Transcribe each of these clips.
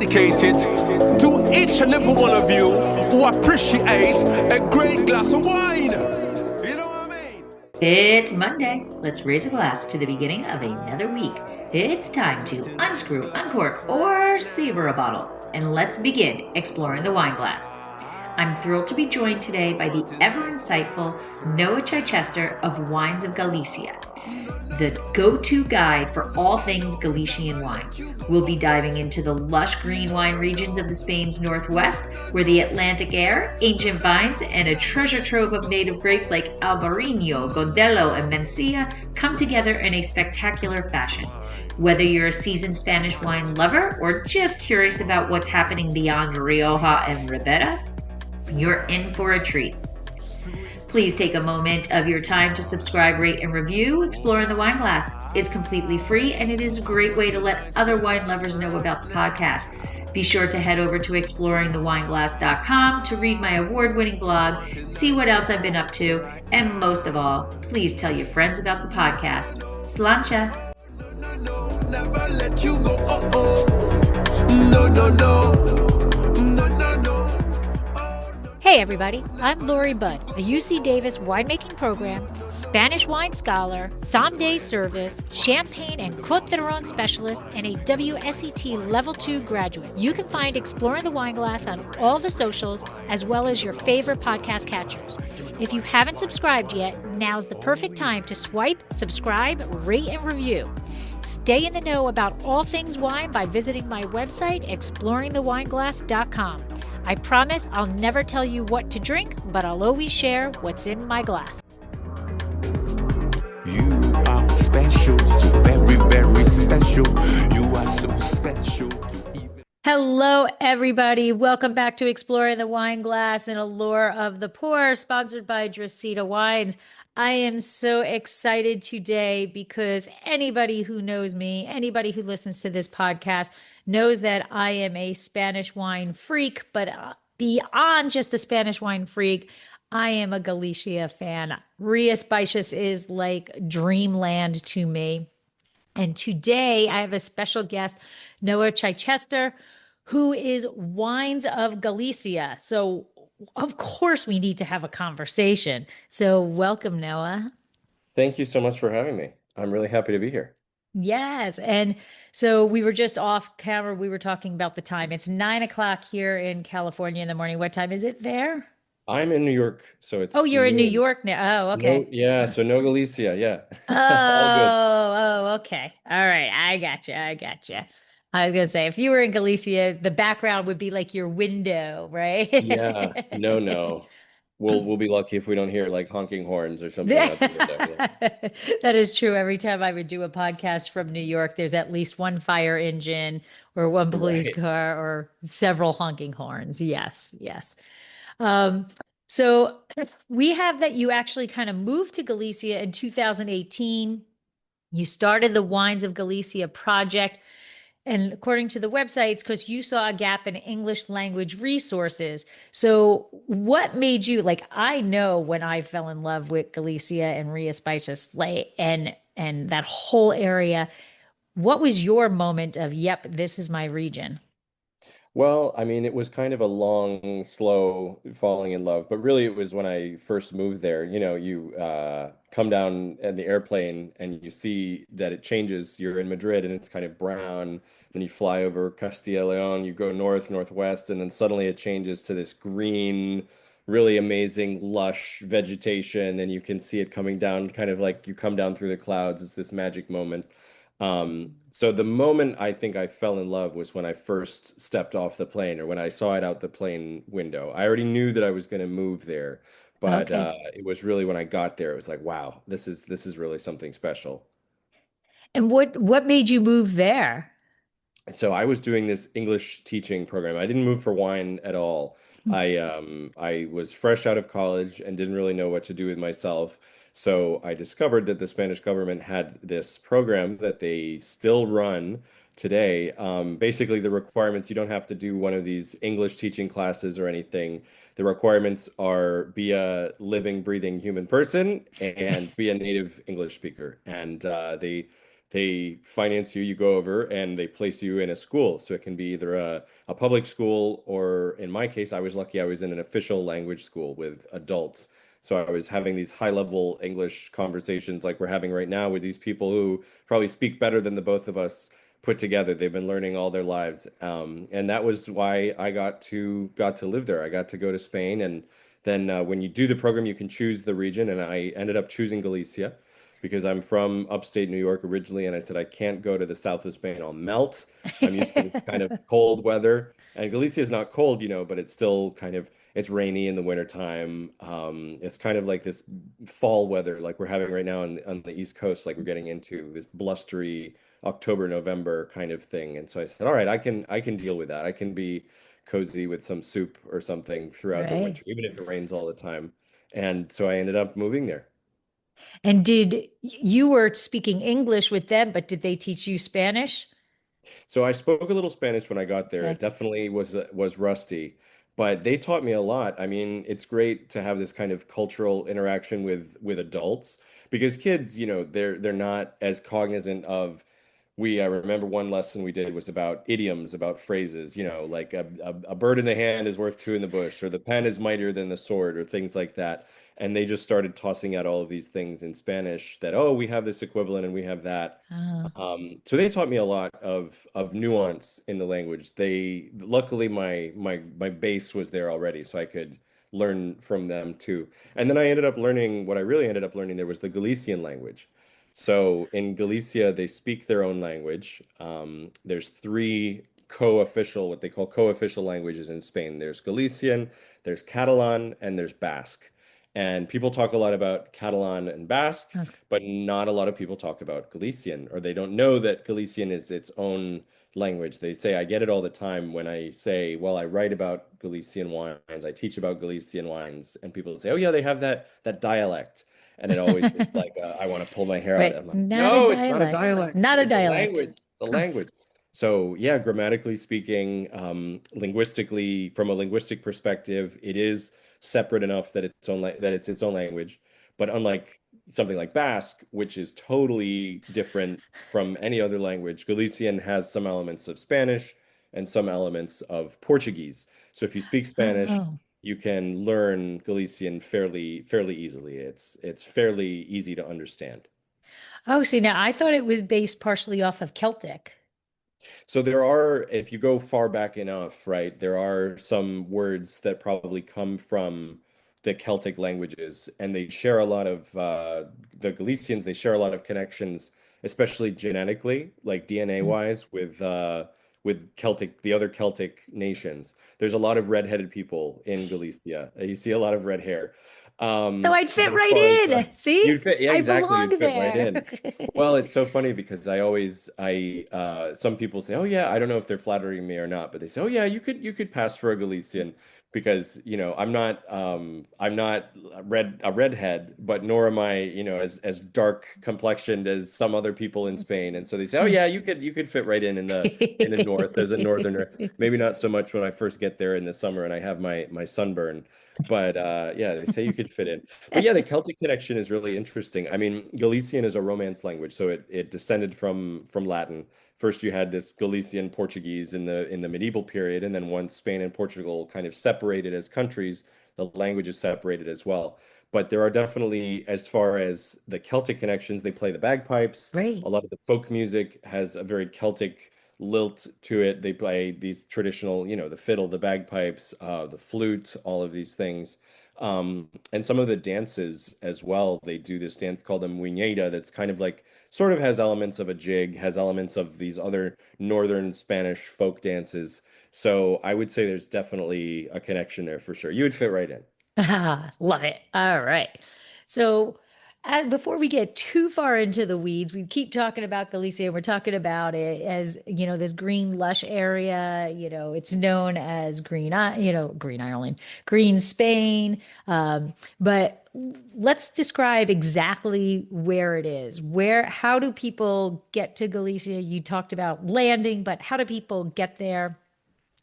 dedicated to each and every one of you who appreciate a great glass of wine. You know what I mean? It's Monday. Let's raise a glass to the beginning of another week. It's time to unscrew, uncork, or savor a bottle. And let's begin exploring the wine glass. I'm thrilled to be joined today by the ever-insightful Noah Chichester of Wines of Galicia, the go-to guide for all things Galician wine. We'll be diving into the lush green wine regions of the Spain's northwest, where the Atlantic air, ancient vines, and a treasure trove of native grapes like Albariño, Godello, and Mencía come together in a spectacular fashion. Whether you're a seasoned Spanish wine lover or just curious about what's happening beyond Rioja and Ribera, you're in for a treat. Please take a moment of your time to subscribe, rate, and review Exploring the Wine Glass. It's completely free, and it is a great way to let other wine lovers know about the podcast. Be sure to head over to exploringthewineglass.com to read my award-winning blog, see what else I've been up to, and most of all, please tell your friends about the podcast. Slainte. Never let you go. No, no, no. Hey everybody, I'm Lori Budd, a UC Davis winemaking program, Spanish wine scholar, sommelier service, champagne and Côte d'Aron specialist, and a WSET Level 2 graduate. You can find Exploring the Wine Glass on all the socials, as well as your favorite podcast catchers. If you haven't subscribed yet, now's the perfect time to swipe, subscribe, rate, and review. Stay in the know about all things wine by visiting my website, exploringthewineglass.com. I promise I'll never tell you what to drink, but I'll always share what's in my glass. You are special, very, very special. You are so special. Hello, everybody. Welcome back to Exploring the Wine Glass and Allure of the Poor, sponsored by Dresita Wines. I am so excited today because anybody who knows me, anybody who listens to this podcast, knows that I am a Spanish wine freak, but beyond just a Spanish wine freak, I am a Galicia fan. Rías Baixas is like dreamland to me. And today I have a special guest, Noah Chichester, who is Wines of Galicia. So of course we need to have a conversation. So welcome, Noah. Thank you so much for having me. I'm really happy to be here. Yes. And so we were just off camera. We were talking about the time. It's 9 o'clock here in California in the morning. What time is it there? I'm in New York, so it's Oh, you're in New noon. York now. Oh, okay. So no Galicia, yeah. Oh, All oh, okay. All right. I gotcha. I was going to say, if you were in Galicia, the background would be like your window, right? good. Yeah, no. We'll be lucky if we don't hear like honking horns or something out the window. Yeah. That is true. Every time I would do a podcast from New York, there's at least one fire engine or one police Right. car or several honking horns. Yes. Um, so we have that you actually kind of moved to Galicia in 2018. You started the Wines of Galicia project. And according to the website, it's because you saw a gap in English language resources. So what made you, like, I know when I fell in love with Galicia and Rías Baixas and that whole area, what was your moment of, yep, this is my region? Well, I mean, it was kind of a long, slow falling in love, but really it was when I first moved there. You know, you come down in the airplane and you see that it changes. You're in Madrid and it's kind of brown. Then you fly over Castilla y León, you go north, northwest, and then suddenly it changes to this green, really amazing, lush vegetation, and you can see it coming down, kind of like you come down through the clouds. It's this magic moment. So the moment I think I fell in love was when I first stepped off the plane or when I saw it out the plane window. I already knew that I was going to move there, but Okay. it was really when I got there, it was like, wow, this is really something special. And what made you move there? So I was doing this English teaching program. I didn't move for wine at all. I was fresh out of college and didn't really know what to do with myself. So I discovered that the Spanish government had this program that they still run today. Basically, the requirements, you don't have to do one of these English teaching classes or anything. The requirements are be a living, breathing human person and be a native English speaker. And they they finance you, you go over and they place you in a school. So it can be either a public school, or in my case, I was lucky I was in an official language school with adults. So I was having these high level English conversations like we're having right now with these people who probably speak better than the both of us put together. They've been learning all their lives. And that was why I got to live there. I got to go to Spain, and then when you do the program, you can choose the region, and I ended up choosing Galicia because I'm from upstate New York originally, and I said I can't go to the south of Spain. I'll melt. I'm used to this kind of cold weather, and Galicia is not cold, but it's still kind of it's rainy in the wintertime. It's kind of like this fall weather, like we're having right now on the East Coast, like we're getting into this blustery October, November kind of thing. And so I said, all right, I can deal with that. I can be cozy with some soup or something throughout the Right. winter, even if it rains all the time. And so I ended up moving there. And did you were speaking English with them, but did they teach you Spanish? So I spoke a little Spanish when I got there. It Okay. definitely was rusty, but they taught me a lot. I mean, it's great to have this kind of cultural interaction with adults because kids, they're not as cognizant of I remember one lesson we did was about idioms, about phrases, like a bird in the hand is worth two in the bush, or the pen is mightier than the sword, or things like that. And they just started tossing out all of these things in Spanish that, oh, we have this equivalent and we have that. Uh, So they taught me a lot of nuance in the language. They luckily my base was there already, so I could learn from them too. And then I ended up learning what I really ended up learning there was the Galician language. So in Galicia, they speak their own language. There's three co-official, what they call co-official languages in Spain. There's Galician, there's Catalan, and there's Basque. And people talk a lot about Catalan and Basque, that's- but not a lot of people talk about Galician, or they don't know that Galician is its own language. They say, I get it all the time when I say, well, I write about Galician wines, I teach about Galician wines, and people say, oh yeah, they have that dialect. And it always is like, I want to pull my hair out. right. I'm like, Not a no, it's not a dialect. dialect. Not a It's a dialect. language. The Huh. language. So yeah, grammatically speaking, linguistically, from a linguistic perspective, it is separate enough that it's its own language. But unlike something like Basque, which is totally different from any other language, Galician has some elements of Spanish and some elements of Portuguese. So if you speak Spanish, Oh. you can learn Galician fairly easily. It's fairly easy to understand. Oh, see, now I thought it was based partially off of Celtic. So there are, if you go far back enough, right, there are some words that probably come from the Celtic languages, and they share a lot of the Galicians. They share a lot of connections, especially genetically, like DNA Mm. wise, with Celtic, the other Celtic nations. There's a lot of redheaded people in Galicia. You see a lot of red hair. So I'd fit But as right far as in. See? you'd fit, yeah, I exactly, belong you'd fit right there. in. Well, it's so funny because some people say, "Oh yeah, I don't know if they're flattering me or not," but they say, "Oh yeah, you could pass for a Galician because, I'm not a redhead, but nor am I, as dark complexioned as some other people in Spain." And so they say, "Oh yeah, you could fit right in the north as a northerner. Maybe not so much when I first get there in the summer and I have my sunburn, but yeah, they say you could fit in." But yeah, the Celtic connection is really interesting. I mean, Galician is a Romance language, so it descended from Latin. First, you had this Galician Portuguese in the medieval period, and then once Spain and Portugal kind of separated as countries, the language is separated as well. But there are definitely, as far as the Celtic connections, they play the bagpipes. A Great. lot of the folk music has a very Celtic lilt to it. They play these traditional, the fiddle, the bagpipes, the flute, all of these things. And some of the dances as well, they do this dance called the muñeira that's kind of like, sort of has elements of a jig, has elements of these other northern Spanish folk dances. So I would say there's definitely a connection there for sure. You would fit right in. Ah, love it. All right. So, before we get too far into the weeds, we keep talking about Galicia. We're talking about it as, this green, lush area. It's known as Green Ireland, Green Spain. But let's describe exactly where it is. How do people get to Galicia? You talked about landing, but how do people get there?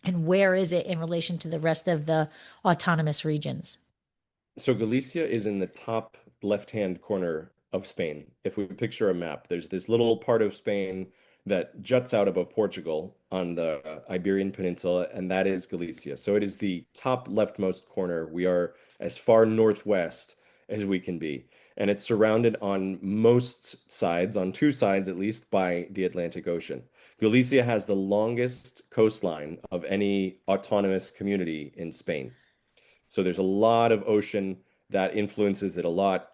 And where is it in relation to the rest of the autonomous regions? So Galicia is in the top left-hand corner of Spain. If we picture a map, there's this little part of Spain that juts out above Portugal on the Iberian Peninsula, and that is Galicia. So it is the top leftmost corner. We are as far northwest as we can be. And it's surrounded on most sides, on two sides at least, by the Atlantic Ocean. Galicia has the longest coastline of any autonomous community in Spain. So there's a lot of ocean that influences it a lot.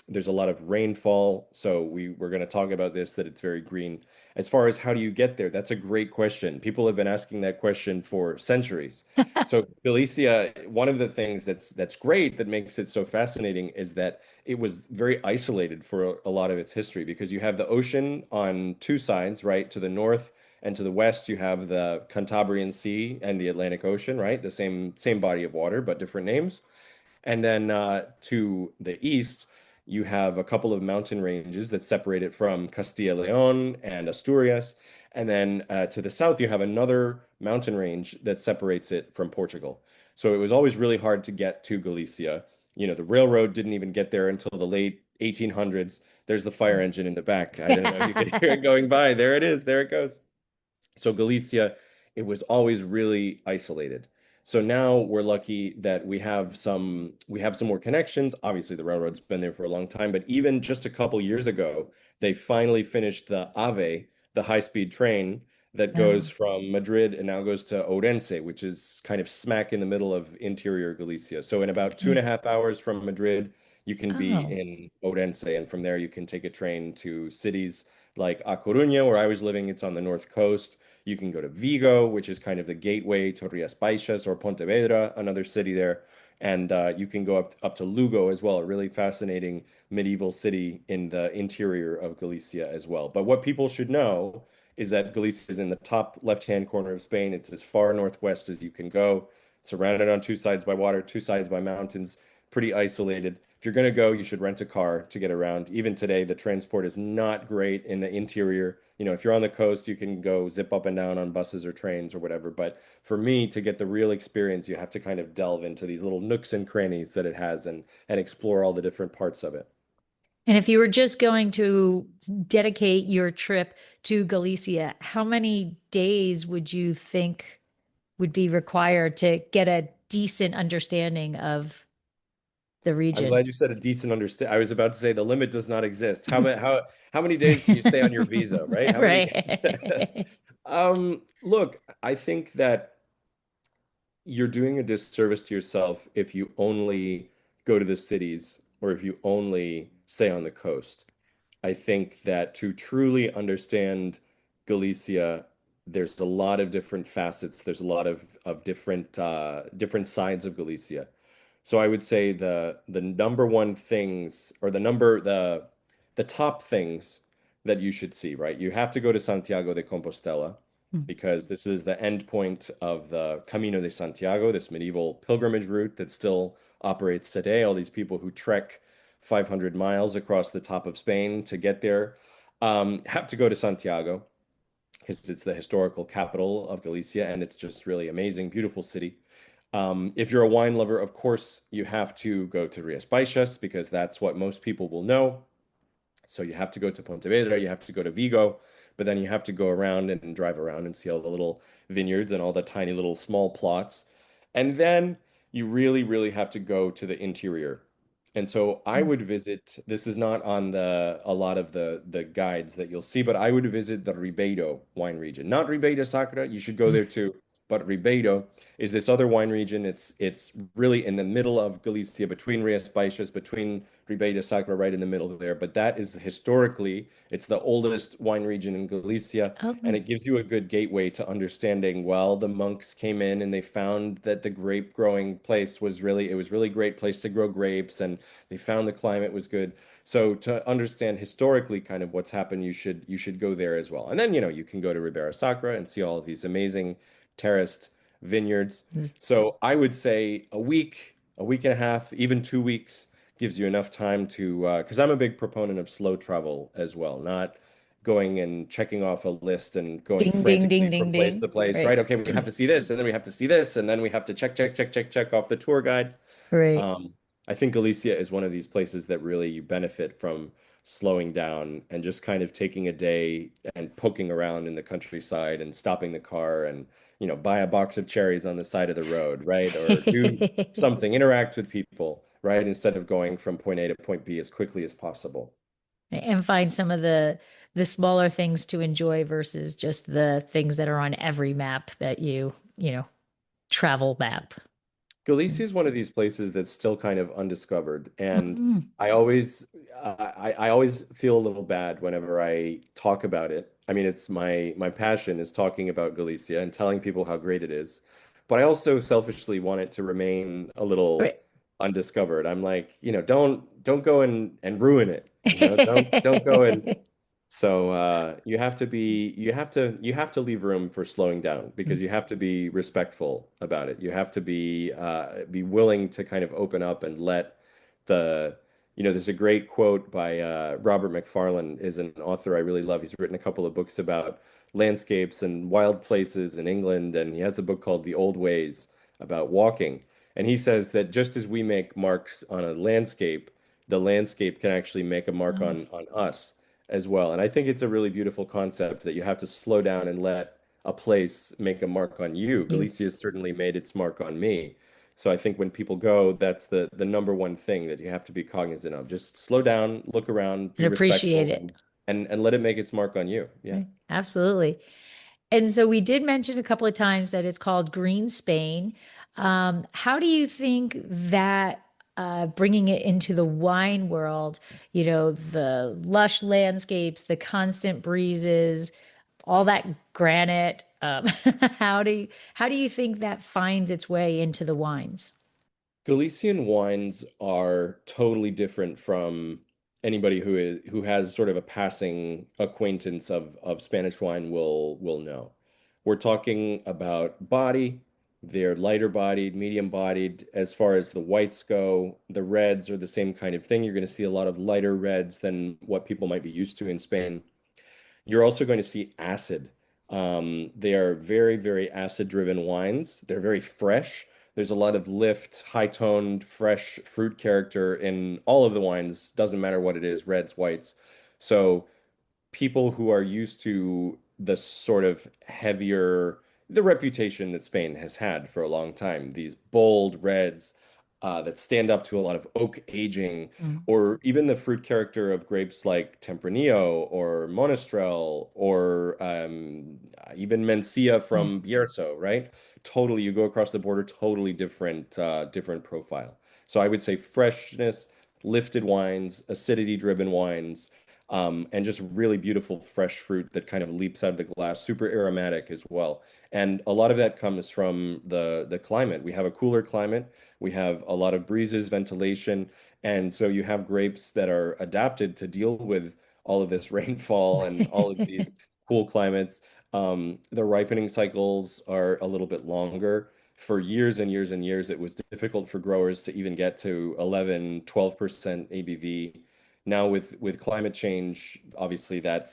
There's a lot of rainfall. So we're going to talk about this, that it's very green. As far as how do you get there, that's a great question. People have been asking that question for centuries. So Galicia, one of the things that's great that makes it so fascinating is that it was very isolated for a lot of its history because you have the ocean on two sides, right? To the north and to the west, you have the Cantabrian Sea and the Atlantic Ocean, right? The same body of water, but different names. And then to the east, you have a couple of mountain ranges that separate it from Castilla y León and Asturias. And then to the south, you have another mountain range that separates it from Portugal. So it was always really hard to get to Galicia. You know, the railroad didn't even get there until the late 1800s. There's the fire engine in the back. I don't know if you could hear it going by. There it is. There it goes. So Galicia, it was always really isolated. So now we're lucky that we have some more connections. Obviously, the railroad's been there for a long time, but even just a couple years ago, they finally finished the AVE, the high-speed train that goes Oh, from Madrid and now goes to Orense, which is kind of smack in the middle of interior Galicia. So in about two and a okay. half hours from Madrid, you can be Oh, in Orense, and from there you can take a train to cities like A Coruña, where I was living. It's on the north coast. You can go to Vigo, which is kind of the gateway to Rías Baixas, or Pontevedra, another city there. And you can go up to Lugo as well, a really fascinating medieval city in the interior of Galicia as well. But what people should know is that Galicia is in the top left-hand corner of Spain. It's as far northwest as you can go, surrounded on two sides by water, two sides by mountains, pretty isolated. If you're going to go, you should rent a car to get around. Even today, the transport is not great in the interior. You know, if you're on the coast, you can go zip up and down on buses or trains or whatever. But for me, to get the real experience, you have to kind of delve into these little nooks and crannies that it has and explore all the different parts of it. and if you were just going to dedicate your trip to Galicia, how many days would you think would be required to get a decent understanding of the I'm region? glad you said a decent understand. I was about to say the limit does not exist. How many days can you stay on your visa, right? How many? Right. Look, I think that you're doing a disservice to yourself if you only go to the cities or if you only stay on the coast. I think that to truly understand Galicia, there's a lot of different facets. There's a lot of different sides of Galicia. So I would say the number one things or the top things that you should see, right? You have to go to Santiago de Compostela because this is the end point of the Camino de Santiago, this medieval pilgrimage route that still operates today. All these people who trek 500 miles across the top of Spain to get there have to go to Santiago because it's the historical capital of Galicia and it's just really amazing, beautiful city. If you're a wine lover, of course, you have to go to Rías Baixas because that's what most people will know. So you have to go to Pontevedra, you have to go to Vigo, but then you have to go around and drive around and see all the little vineyards and all the tiny little small plots. And then you really, really have to go to the interior. And so I would visit, this is not on a lot of the guides that you'll see, but I would visit the Ribeiro wine region. Not Ribeira Sacra, you should go there too, but Ribeiro is this other wine region. It's really in the middle of Galicia, between Rías Baixas, between Ribeira Sacra, right in the middle there. But that is historically, it's the oldest wine region in Galicia, and Oh, it gives you a good gateway to understanding, well, the monks came in and they found that the grape growing place it was really great place to grow grapes, and they found the climate was good. So to understand historically kind of what's happened, you should go there as well. And then, you can go to Ribera Sacra and see all of these amazing terraced vineyards. So I would say a week and a half, even 2 weeks gives you enough time to, because I'm a big proponent of slow travel as well, not going and checking off a list and going ding, ding, ding, frantically from ding, place ding. to place, right? Right. Okay, we have to see this, and then we have to see this, and then we have to check off the tour guide. Right. Um, I think Galicia is one of these places that really you benefit from slowing down and just kind of taking a day and poking around in the countryside and stopping the car and, buy a box of cherries on the side of the road, right? Or do something, interact with people, right? Instead of going from point A to point B as quickly as possible. And find some of the smaller things to enjoy versus just the things that are on every map that travel map. Galicia is one of these places that's still kind of undiscovered, and Mm. I always feel a little bad whenever I talk about it. I mean, it's my passion is talking about Galicia and telling people how great it is, but I also selfishly want it to remain a little undiscovered. I'm like, don't go and ruin it. Don't go and so you have to leave room for slowing down because you have to be respectful about it. You have to be willing to kind of open up and let the there's a great quote by Robert McFarlane, is an author I really love. He's written a couple of books about landscapes and wild places in England, and he has a book called The Old Ways about walking. And he says that just as we make marks on a landscape, the landscape can actually make a mark on us as well. And I think it's a really beautiful concept that you have to slow down and let a place make a mark on you. Galicia has certainly made its mark on me. So I think when people go, that's the number one thing that you have to be cognizant of. Just slow down, look around, be And appreciate respectful, it. and let it make its mark on you. Yeah. Right. Absolutely. And so we did mention a couple of times that it's called Green Spain. How do you think that bringing it into the wine world, the lush landscapes, the constant breezes, all that granite, how do you think that finds its way into the wines? Galician wines are totally different from anybody who has sort of a passing acquaintance of Spanish wine will know. We're talking about body. They're lighter bodied, medium bodied. As far as the whites go, the reds are the same kind of thing. You're going to see a lot of lighter reds than what people might be used to in Spain. You're also going to see acid. They are very, very acid-driven wines. They're very fresh. There's a lot of lift, high-toned, fresh fruit character in all of the wines. Doesn't matter what it is, reds, whites. So people who are used to the sort of heavier, the reputation that Spain has had for a long time, these bold reds that stand up to a lot of oak aging, Mm. or even the fruit character of grapes like Tempranillo or Monastrell or even Mencía Yeah. from Bierzo, right? Totally, you go across the border, totally different profile. So I would say freshness, lifted wines, acidity-driven wines, and just really beautiful fresh fruit that kind of leaps out of the glass, super aromatic as well. And a lot of that comes from the climate. We have a cooler climate. We have a lot of breezes, ventilation, and so you have grapes that are adapted to deal with all of this rainfall and all of these cool climates. The ripening cycles are a little bit longer. For years and years and years, it was difficult for growers to even get to 11, 12% ABV. Now with climate change, obviously that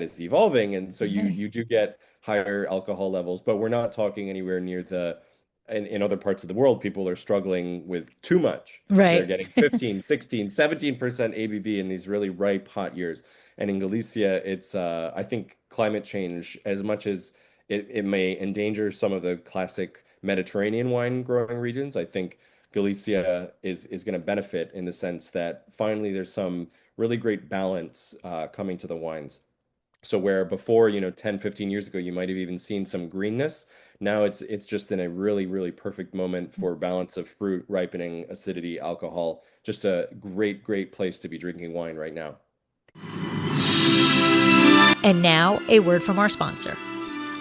is evolving, and so you Okay. you do get higher alcohol levels, but we're not talking anywhere near in other parts of the world, people are struggling with too much. They're Right. getting 15, 16, 17% ABV in these really ripe hot years. And in Galicia, it's I think climate change, as much as it may endanger some of the classic Mediterranean wine growing regions, I think Galicia is going to benefit in the sense that finally there's some really great balance coming to the wines. So where before, 10, 15 years ago, you might have even seen some greenness. Now it's just in a really, really perfect moment for balance of fruit, ripening, acidity, alcohol. Just a great, great place to be drinking wine right now. And now, a word from our sponsor.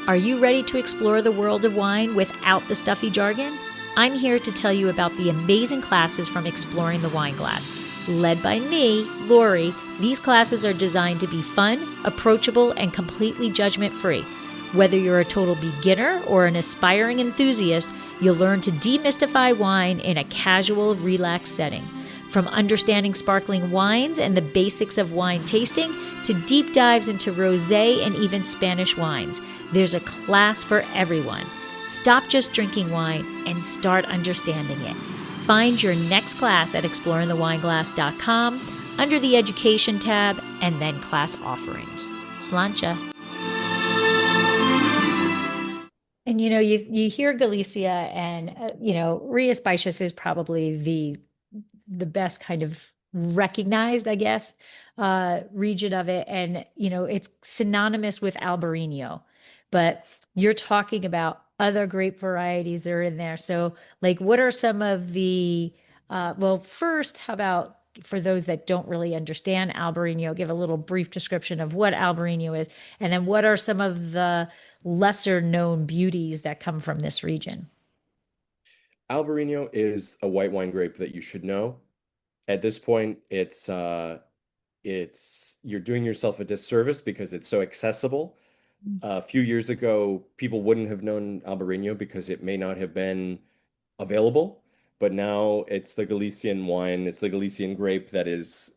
Are you ready to explore the world of wine without the stuffy jargon? I'm here to tell you about the amazing classes from Exploring the Wine Glass. Led by me, Lori, these classes are designed to be fun, approachable, and completely judgment-free. Whether you're a total beginner or an aspiring enthusiast, you'll learn to demystify wine in a casual, relaxed setting. From understanding sparkling wines and the basics of wine tasting to deep dives into rosé and even Spanish wines, there's a class for everyone. Stop just drinking wine and start understanding it. Find your next class at exploringthewineglass.com under the Education tab, and then Class Offerings. Slainte. And you hear Galicia, and Rias Baixas is probably the best kind of recognized, I guess, region of it. And it's synonymous with Albariño, but you're talking about other grape varieties that are in there. So, like, what are some of the well, first, how about for those that don't really understand Albariño, give a little brief description of what Albariño is, and then what are some of the lesser known beauties that come from this region? Albariño is a white wine grape that you should know. At this point, it's you're doing yourself a disservice because it's so accessible. A few years ago, people wouldn't have known Albariño because it may not have been available, but now it's the Galician wine, it's the Galician grape that is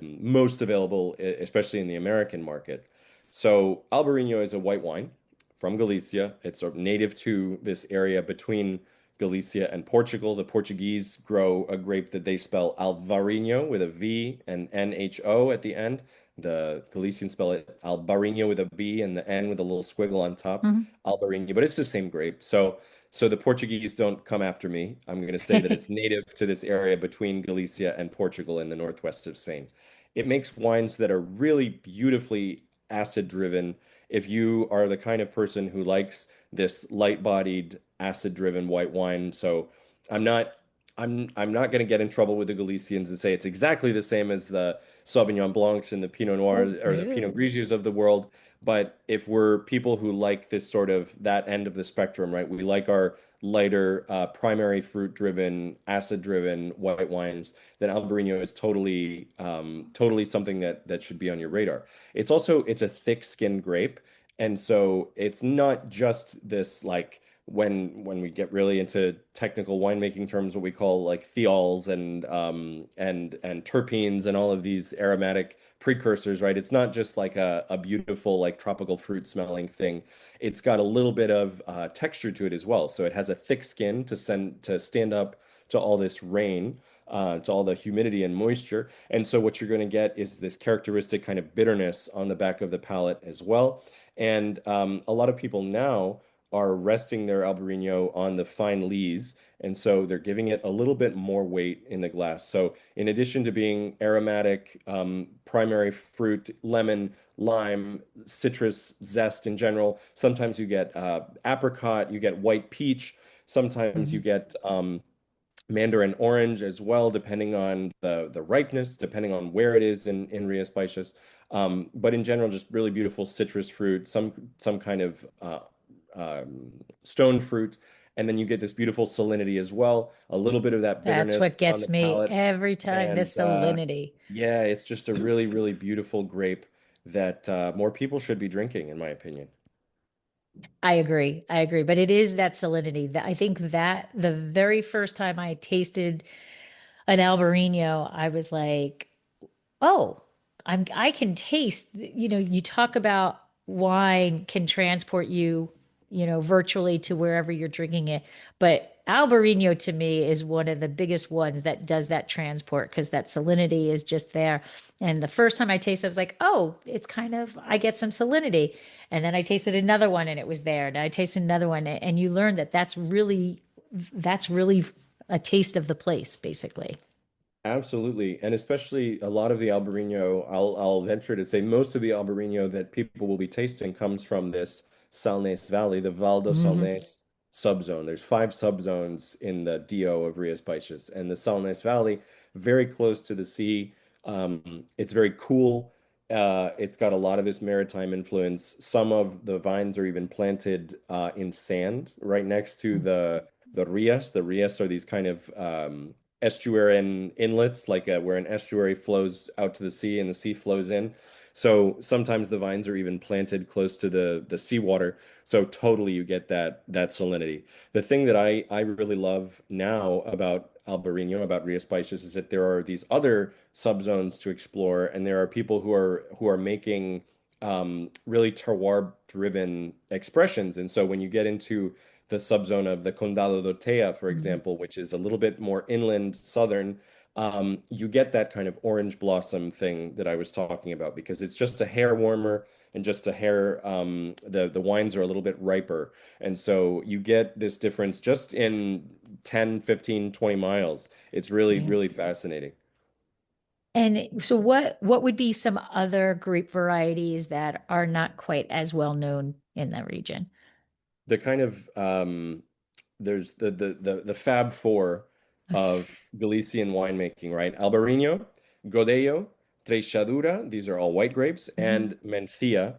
most available, especially in the American market. So Albariño is a white wine from Galicia. It's sort of native to this area between Galicia and Portugal. The Portuguese grow a grape that they spell Alvarinho with a V and NHO at the end. The Galicians spell it Albariño with a B and the N with a little squiggle on top, Albariño, but it's the same grape. So the Portuguese don't come after me. I'm going to say that it's native to this area between Galicia and Portugal in the northwest of Spain. It makes wines that are really beautifully acid driven. If you are the kind of person who likes this light-bodied, acid-driven white wine, so I'm not I'm not going to get in trouble with the Galicians and say it's exactly the same as the Sauvignon Blancs and the Pinot Noirs or the Pinot Grigios of the world. But if we're people who like this sort of that end of the spectrum, right? We like our lighter, primary fruit-driven, acid-driven white wines. Then Albariño is totally something that should be on your radar. It's a thick-skinned grape, and so it's not just this like when we get really into technical winemaking terms, what we call like thiols and terpenes and all of these aromatic precursors, right? It's not just like a beautiful like tropical fruit smelling thing. It's got a little bit of texture to it as well. So it has a thick skin to stand up to all this rain. To all the humidity and moisture. And so what you're going to get is this characteristic kind of bitterness on the back of the palate as well. And a lot of people now are resting their Albariño on the fine lees, and so they're giving it a little bit more weight in the glass. So in addition to being aromatic, primary fruit, lemon, lime, citrus zest in general, sometimes you get apricot, you get white peach, sometimes you get mandarin orange as well, depending on the ripeness, depending on where it is in Rias Baixas. But in general, just really beautiful citrus fruit, some kind of stone fruit, and then you get this beautiful salinity as well. A little bit of that That's bitterness what on gets the me palate, every time, the and salinity. yeah, it's just a really, really beautiful grape that more people should be drinking, in my opinion. I agree. I agree. But it is that salinity that I think that the very first time I tasted an Albarino, I was like, oh, I can taste, you talk about wine can transport you, virtually to wherever you're drinking it. But Albarino to me is one of the biggest ones that does that transport because that salinity is just there. And the first time I tasted, I was like, oh, it's kind of, I get some salinity. And then I tasted another one and it was there. And I tasted another one. And you learn that that's really a taste of the place, basically. Absolutely. And especially a lot of the Albariño, I'll venture to say most of the Albariño that people will be tasting comes from this Salnés Valley, the Val do Hmm. Salnés subzone. There's 5 subzones in the DO of Rias Baixas, and the Salnés Valley, very close to the sea. It's very cool. It's got a lot of this maritime influence. Some of the vines are even planted in sand right next to the Rias. The Rias are these kind of estuarine inlets, like where an estuary flows out to the sea and the sea flows in. So sometimes the vines are even planted close to the seawater. So totally you get that salinity. The thing that I really love now about Albariño, about Rias Baixas, is that there are these other subzones to explore, and there are people who are making really terroir-driven expressions. And so when you get into the subzone of the Condado do Teia, for example, which is a little bit more inland, southern, you get that kind of orange blossom thing that I was talking about because it's just a hair warmer and just a hair, the wines are a little bit riper. And so you get this difference just in 10, 15, 20 miles. It's really, Right. really fascinating. And so what would be some other grape varieties that are not quite as well known in that region? The kind of there's the Fab Four of Galician winemaking, right? Albariño, Godello, Treixadura, these are all white grapes, Mhm. and Mencía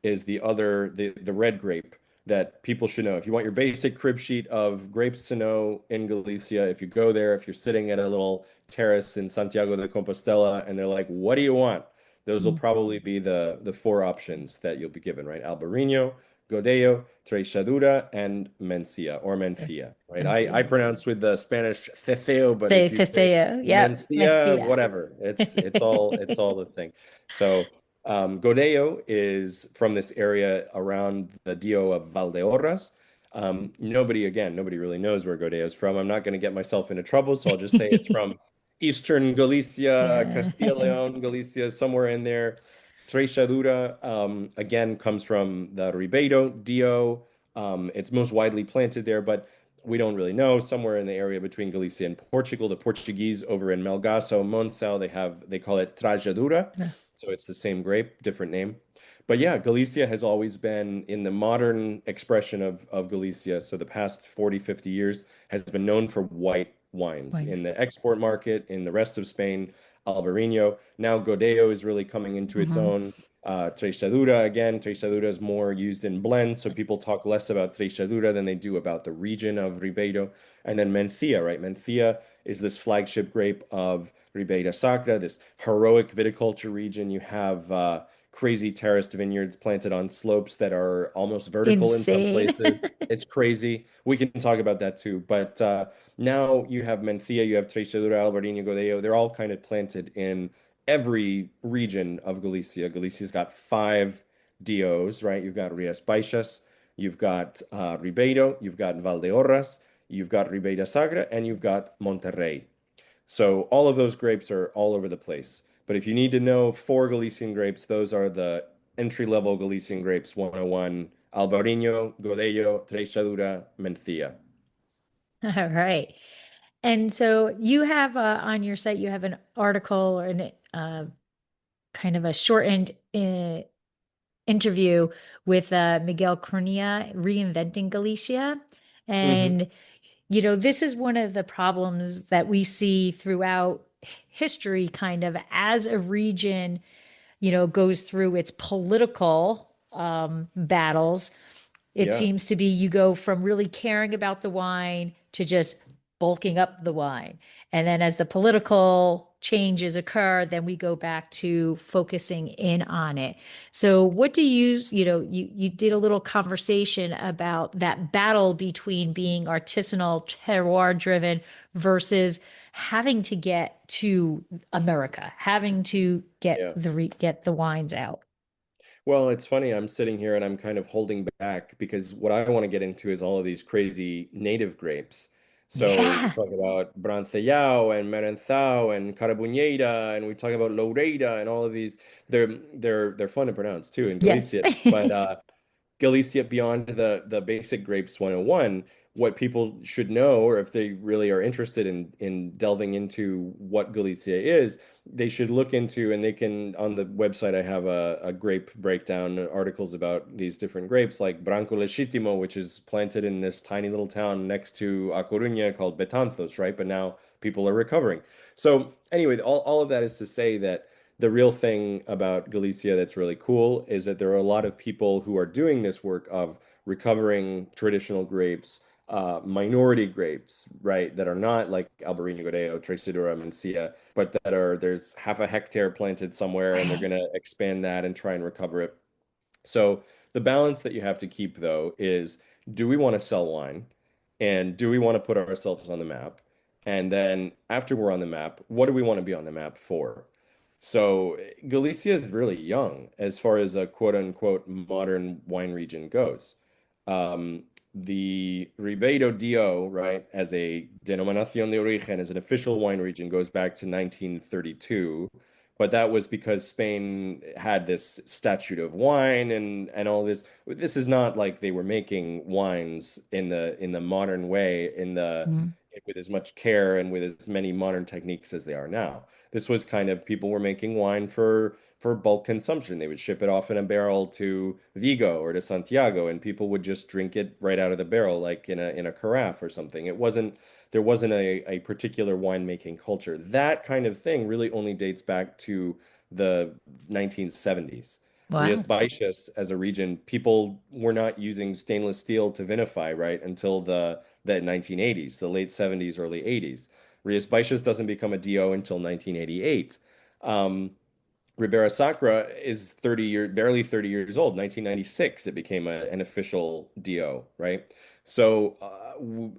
is the other, the red grape that people should know. If you want your basic crib sheet of grapes to know in Galicia, if you go there, if you're sitting at a little terrace in Santiago de Compostela and they're like, "What do you want?" Those will Mhm. probably be the four options that you'll be given, right? Albariño, Godello, Treixadura, and Mencía or Mencía, right? I Mencia. pronounce with the Spanish ceceo, but if you say Cethea. Yep. Mencía, Mencia. whatever, it's all the thing. So Godello is from this area around the Dio of Valdeorras. Nobody really knows where Godello is from. I'm not going to get myself into trouble, so I'll just say it's from Eastern Galicia, Yeah. Castilla León, Galicia, somewhere in there. Treixadura, again, comes from the Ribeiro Dio. It's most widely planted there, but we don't really know. Somewhere in the area between Galicia and Portugal, the Portuguese over in Melgaço, Monção, they call it Trajadura. So it's the same grape, different name. But yeah, Galicia has always been in the modern expression of Galicia. So the past 40, 50 years has been known for white wines in Wines. the export market, in the rest of Spain, Albariño. Now Godello is really coming into its Mhm. own. Treixadura, again, Treixadura is more used in blends. So people talk less about Treixadura than they do about the region of Ribeiro. And then Mencía, right? Mencía is this flagship grape of Ribeira Sacra, this heroic viticulture region. You have crazy terraced vineyards planted on slopes that are almost vertical in some Insane. places. It's crazy. We can talk about that too. But now you have Mencía, you have Treixadura, Albariño, Godello. They're all kind of planted in every region of Galicia. Galicia's got five DOs, right? You've got Rias Baixas, you've got Ribeiro, you've got Valdeorras, you've got Ribeira Sacra, and you've got Monterrey. So all of those grapes are all over the place. But if you need to know four Galician grapes, those are the entry-level Galician grapes 101, Albariño, Godello, Treixadura, Mencía. All right. And so you have on your site, you have an article or an kind of a shortened interview with Miguel Cornea, Reinventing Galicia. Hmm. And, this is one of the problems that we see throughout history, kind of as a region, goes through its political battles. It Yeah. seems to be you go from really caring about the wine to just bulking up the wine. And then as the political changes occur, then we go back to focusing in on it. So what do you did a little conversation about that battle between being artisanal, terroir driven versus having to get to America, having to Yeah. get the wines out. Well, it's funny. I'm sitting here and I'm kind of holding back because what I want to get into is all of these crazy native grapes. So we Yeah. talk about Brancellao and Merenthau and Carabunheira, and we talk about Loureira and all of these. They're fun to pronounce too in Yes. Galicia. But Galicia beyond the basic grapes 101, what people should know, or if they really are interested in delving into what Galicia is, they should look into, and they can, on the website, I have a grape breakdown articles about these different grapes, like Branco Legittimo, which is planted in this tiny little town next to A Coruña called Betanzos, right? But now people are recovering. So anyway, all of that is to say that the real thing about Galicia that's really cool is that there are a lot of people who are doing this work of recovering traditional grapes, minority grapes, right, that are not like Albariño Godello, Treixadura, Mencía, but there's half a hectare planted somewhere and they're Right. going to expand that and try and recover it. So the balance that you have to keep though is, do we want to sell wine and do we want to put ourselves on the map? And then after we're on the map, what do we want to be on the map for? So Galicia is really young as far as a quote unquote modern wine region goes. Um, the Ribeiro DO, right, as a denominación de origen, as an official wine region, goes back to 1932. But that was because Spain had this statute of wine and all this. This is not like they were making wines in the modern way, Mhm. with as much care and with as many modern techniques as they are now. This was kind of people were making wine for bulk consumption. They would ship it off in a barrel to Vigo or to Santiago, and people would just drink it right out of the barrel, like in a carafe or something. It wasn't There wasn't a particular winemaking culture. That kind of thing really only dates back to the 1970s. Rias Wow. Baixas as a region, people were not using stainless steel to vinify, right, until the 1980s, the late 70s, early 80s. Rias Baixas doesn't become a DO until 1988. Um, Ribera Sacra is barely 30 years old. 1996, it became an official DO, right? So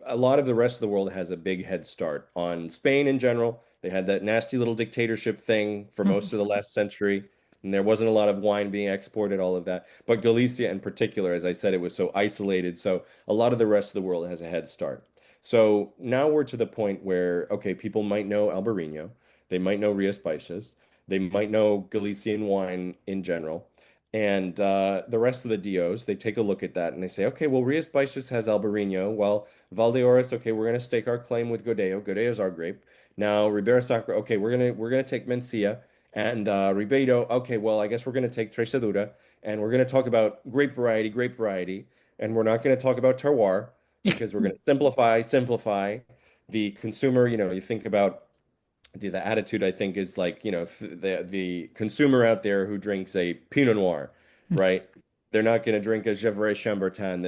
a lot of the rest of the world has a big head start on Spain in general. They had that nasty little dictatorship thing for most of the last century, and there wasn't a lot of wine being exported, all of that. But Galicia in particular, as I said, it was so isolated. So a lot of the rest of the world has a head start. So now we're to the point where, okay, people might know Albariño, they might know Rias Baixas, they might know Galician wine in general. And the rest of the DOs, they take a look at that and they say, okay, well, Rias Baixas has Albariño. Well, Valdeorras, okay, we're going to stake our claim with Godello. Godello is our grape. Now, Ribera Sacra, okay, we're gonna take Mencía and Ribeiro. Okay, well, I guess we're going to take Trexadura and we're going to talk about grape variety, and we're not going to talk about terroir because we're going to simplify the consumer. You think about the attitude, I think, is like, the consumer out there who drinks a Pinot Noir, right? They're not going to drink a Gevrey Chambertin.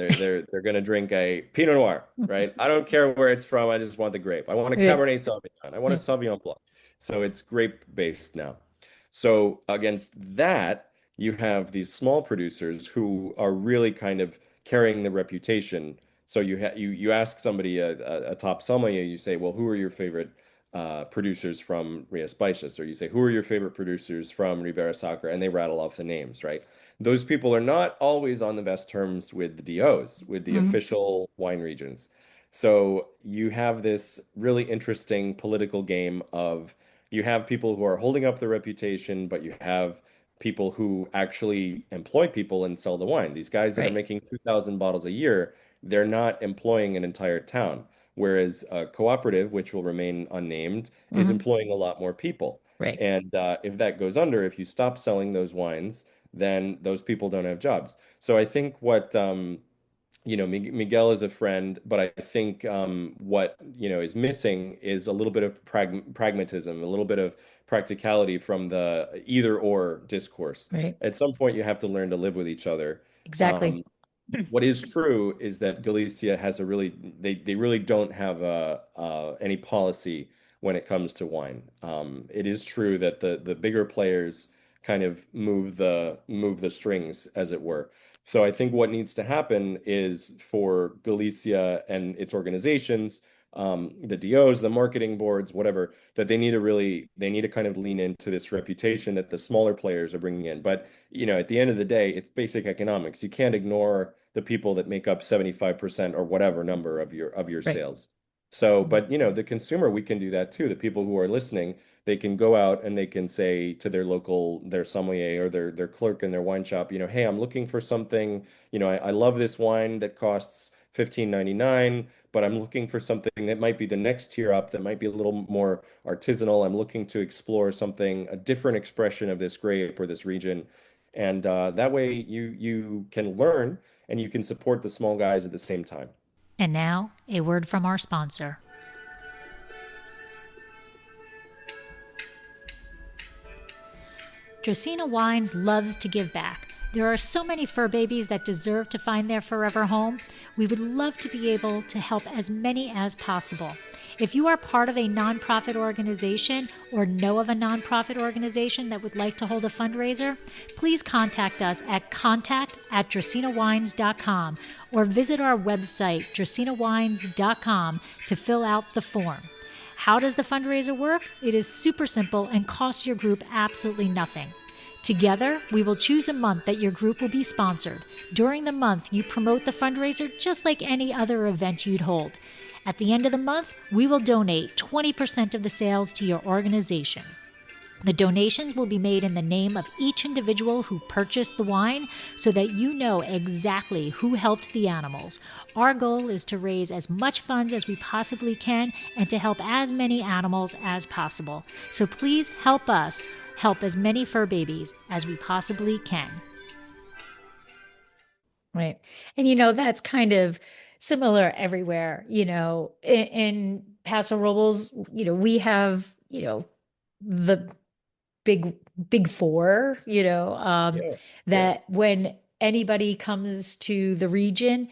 They're going to drink a Pinot Noir, right? I don't care where it's from. I just want the grape. I want a Yeah. Cabernet Sauvignon. I want a Sauvignon Blanc. So it's grape based now. So against that, you have these small producers who are really kind of carrying the reputation. So you ask somebody, a top sommelier, you say, well, who are your favorite producers from Rias Baixas? Or you say, who are your favorite producers from Ribera Sacra? And they rattle off the names, right? Those people are not always on the best terms with the DOs, with the Mhm. official wine regions. So you have this really interesting political game of, you have people who are holding up their reputation, but you have people who actually employ people and sell the wine. These guys that are Right. making 2,000 bottles a year, they're not employing an entire town. Whereas a cooperative, which will remain unnamed, is Mhm. employing a lot more people. Right. And if that goes under, if you stop selling those wines, then those people don't have jobs. So I think Miguel is a friend, but I think what is missing is a little bit of pragmatism, a little bit of practicality from the either or discourse. Right. At some point, you have to learn to live with each other. Exactly. Um, what is true is that Galicia has they really don't have any policy when it comes to wine. It is true that the bigger players kind of move the strings, as it were. So I think what needs to happen is for Galicia and its organizations, the DOs, the marketing boards, whatever, that they need to kind of lean into this reputation that the smaller players are bringing in. But at the end of the day, it's basic economics. You can't ignore the people that make up 75% or whatever number of your Right. sales. So, but the consumer, we can do that too. The people who are listening, they can go out and they can say to their sommelier or their clerk in their wine shop, hey, I'm looking for something, I love this wine that costs 15.99, but I'm looking for something that might be the next tier up, that might be a little more artisanal. I'm looking to explore a different expression of this grape or this region. And that way you can learn and you can support the small guys at the same time. And now, a word from our sponsor. Dracaena Wines loves to give back. There are so many fur babies that deserve to find their forever home. We would love to be able to help as many as possible. If you are part of a nonprofit organization or know of a nonprofit organization that would like to hold a fundraiser, please contact us at contact@dracaenawines.com or visit our website, dracaenawines.com, to fill out the form. How does the fundraiser work? It is super simple and costs your group absolutely nothing. Together, we will choose a month that your group will be sponsored. During the month, you promote the fundraiser just like any other event you'd hold. At the end of the month, we will donate 20% of the sales to your organization. The donations will be made in the name of each individual who purchased the wine so that you know exactly who helped the animals. Our goal is to raise as much funds as we possibly can and to help as many animals as possible. So please help us help as many fur babies as we possibly can. Right. And that's kind of similar everywhere. In Paso Robles, we have, the big big four, Yeah. Yeah. that when anybody comes to the region,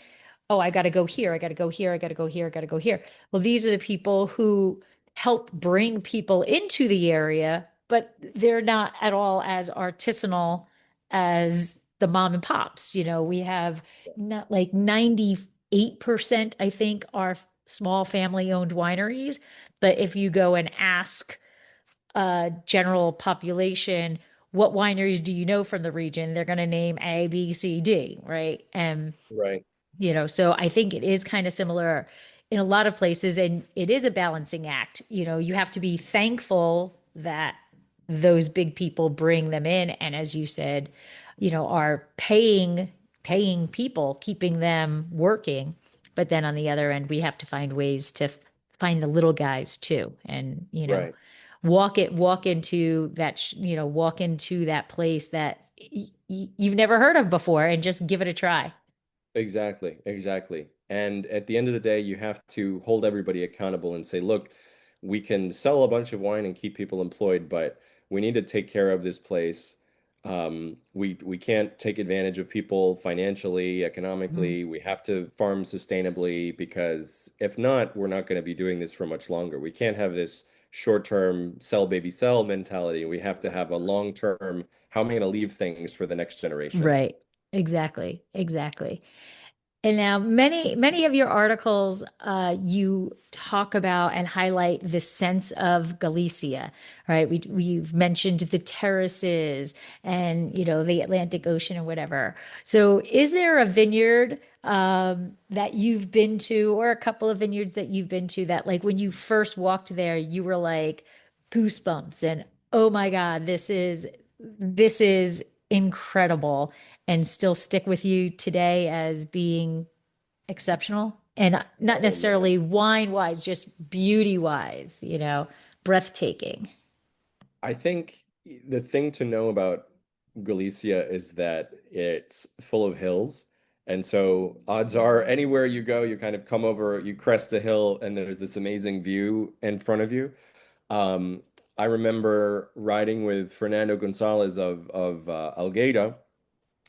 oh, I got to go here, I got to go here, I got to go here, I got to go here. Well, these are the people who help bring people into the area, but they're not at all as artisanal as the mom and pops. We have not like 98%, I think, are small family owned wineries. But if you go and ask general population, what wineries do you know from the region? They're going to name A, B, C, D, right? And Right. so I think it is kind of similar in a lot of places, and it is a balancing act. You have to be thankful that those big people bring them in, and as you said, are paying people, keeping them working. But then on the other end, we have to find ways to find the little guys too, and Right. walk into that place that you've never heard of before and just give it a try. Exactly, exactly. And at the end of the day, you have to hold everybody accountable and say, look, we can sell a bunch of wine and keep people employed, but we need to take care of this place. We can't take advantage of people financially, Mhm. economically. We have to farm sustainably because if not, we're not going to be doing this for much longer. We can't have this short-term sell baby sell mentality. We have to have a long-term, how am I going to leave things for the next generation? Right. Exactly. Exactly. And now many of your articles, you talk about and highlight the sense of Galicia, right? We've mentioned the terraces and the Atlantic Ocean and whatever. So is there a vineyard that you've been to, or a couple of vineyards that you've been to, that like when you first walked there, you were like goosebumps and oh my God, this is incredible, and still stick with you today as being exceptional, and not Oh man. necessarily wine wise, just beauty wise, breathtaking. I think the thing to know about Galicia is that it's full of hills. And so odds are anywhere you go, you kind of come over, you crest a hill, and there's this amazing view in front of you. Um, I remember riding with Fernando Gonzalez of Algeida,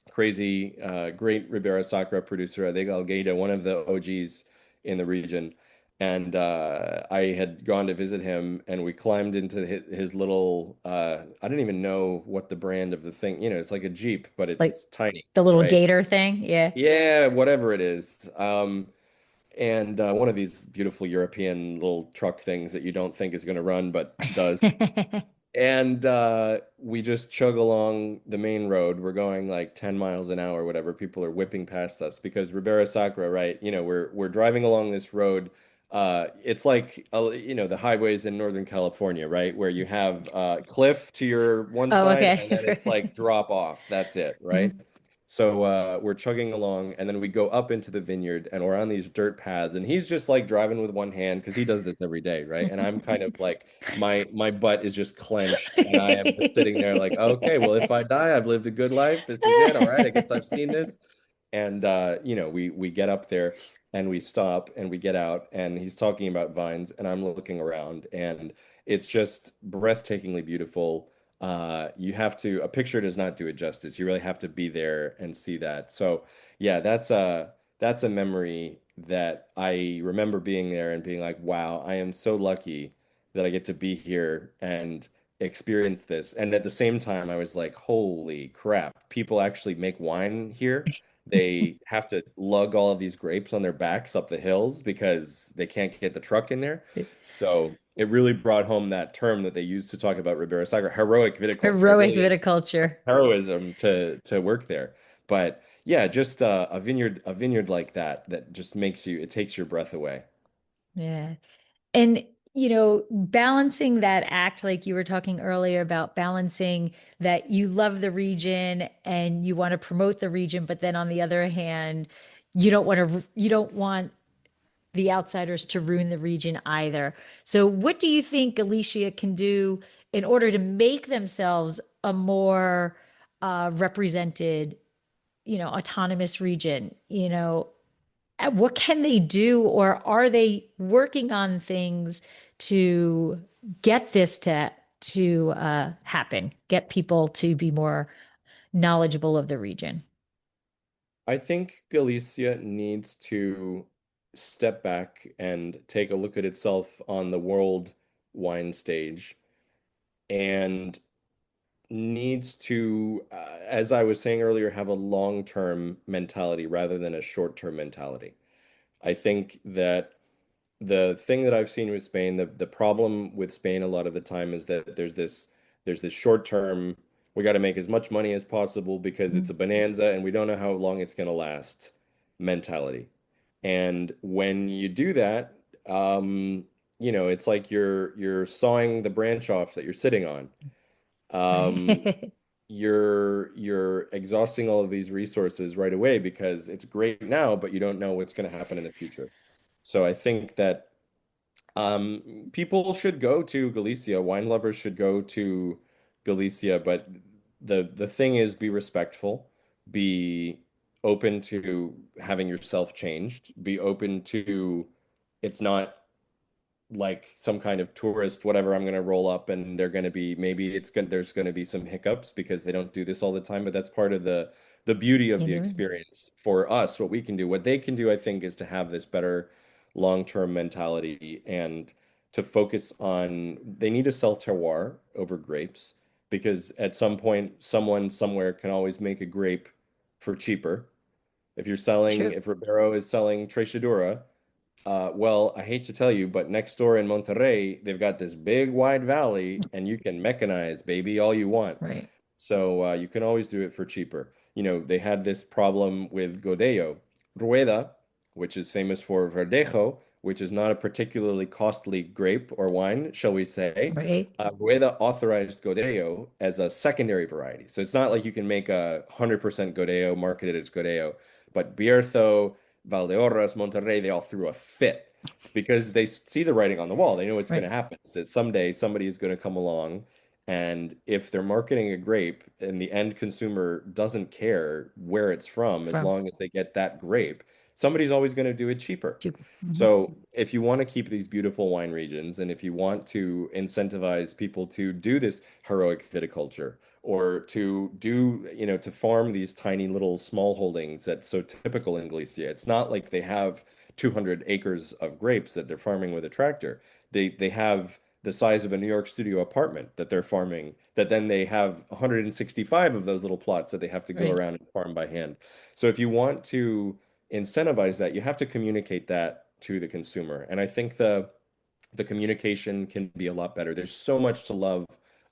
crazy, great Ribera Sacra producer. I think Algeida, one of the OGs in the region. And I had gone to visit him, and we climbed into his little. I don't even know what the brand of the thing. It's like a Jeep, but Like it's tiny, the little right? gator thing. Yeah. Yeah, whatever it is. And one of these beautiful European little truck things that you don't think is going to run, but does. And we just chug along the main road. We're going like 10 miles an hour, whatever. People are whipping past us because Ribera Sacra, right? We're driving along this road. It's like the highways in Northern California, right? Where you have cliff to your one Oh, side and then it's okay. like drop off. That's it, right? So we're chugging along, and then we go up into the vineyard, and we're on these dirt paths, and he's just like driving with one hand because he does this every day, right? And I'm kind of like my butt is just clenched, and I am just sitting there like, okay, well, if I die, I've lived a good life. This is it. All right, I guess I've seen this. And we get up there and we stop and we get out, and he's talking about vines, and I'm looking around, and it's just breathtakingly beautiful. You have to, a picture does not do it justice. You really have to be there and see that. So yeah, that's a memory that I remember being there and being like, wow, I am so lucky that I get to be here and experience this. And at the same time, I was like, holy crap, people actually make wine here. they have to lug all of these grapes on their backs up the hills because they can't get the truck in there. So it really brought home that term that they used to talk about Ribera Sacra, heroic viticulture. It Heroic really is viticulture. heroism to work there. But yeah, just a vineyard like that that just it takes your breath away. Yeah. And, balancing that act, like you were talking earlier about balancing that you love the region and you want to promote the region, but then on the other hand, you don't want the outsiders to ruin the region either. So, what do you think Galicia can do in order to make themselves a more represented, autonomous region? What can they do, or are they working on things to get this to happen, get people to be more knowledgeable of the region? I think Galicia needs to step back and take a look at itself on the world wine stage and needs to, as I was saying earlier, have a long-term mentality rather than a short-term mentality. I think that the thing that I've seen with Spain, the problem with Spain a lot of the time is that there's this short term, we got to make as much money as possible because it's a bonanza and we don't know how long it's going to last mentality. And when you do that, it's like you're sawing the branch off that you're sitting on. Um, Right. you're exhausting all of these resources right away because it's great now, but you don't know what's going to happen in the future. So I think that people should go to Galicia. Wine lovers should go to Galicia, but the thing is, be respectful, be open to having yourself changed, be open to it's not like some kind of tourist, whatever, I'm going to roll up and they're going to be maybe there's going to be some hiccups because they don't do this all the time, but that's part of the beauty of Yeah, the there is. experience. For us, what we can do, what they can do, I think, is to have this better long-term mentality and to focus on they need to sell terroir over grapes because at some point someone somewhere can always make a grape for cheaper. True. If Ribeiro is selling Trechadura, well, I hate to tell you, but next door in Monterrey, they've got this big wide valley and you can mechanize, baby, all you want. Right. So you can always do it for cheaper. They had this problem with Godello. Rueda, which is famous for Verdejo, which is not a particularly costly grape or wine, shall we say. Right. Rueda authorized Godello as a secondary variety. So it's not like you can make 100% Godello, market it as Godello, but Bierzo, Valdeorras, Monterrey, they all threw a fit because they see the writing on the wall. They know what's going to Right. happen. It's that someday somebody is going to come along, and if they're marketing a grape and the end consumer doesn't care where it's from, as From long as they get that grape, somebody's always going to do it cheaper. Mhm. So if you want to keep these beautiful wine regions and if you want to incentivize people to do this heroic viticulture or to do, to farm these tiny little small holdings that's so typical in Galicia, it's not like they have 200 acres of grapes that they're farming with a tractor. They have the size of a New York studio apartment that they're farming, that then they have 165 of those little plots that they have to go Right. around and farm by hand. So if you want to incentivize that, you have to communicate that to the consumer. And I think the communication can be a lot better. There's so much to love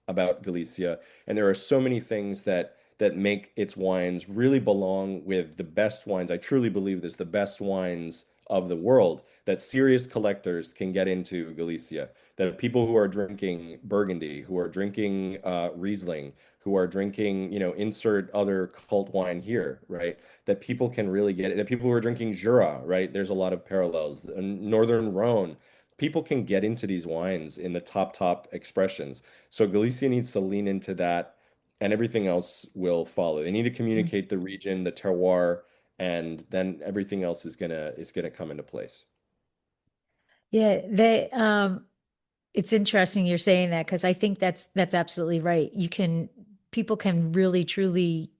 about Galicia, and there are so many things that make its wines really belong with the best wines. I truly believe this, the best wines of the world that serious collectors can get into Galicia. That people who are drinking Burgundy, who are drinking Riesling, who are drinking, insert other cult wine here, right? That people can really get it. That people who are drinking Jura, right? There's a lot of parallels. Northern Rhone, people can get into these wines in the top expressions. So Galicia needs to lean into that and everything else will follow. They need to communicate the region, the terroir, and then everything else is gonna come into place. Yeah, it's interesting you're saying that because I think that's absolutely right. People can really truly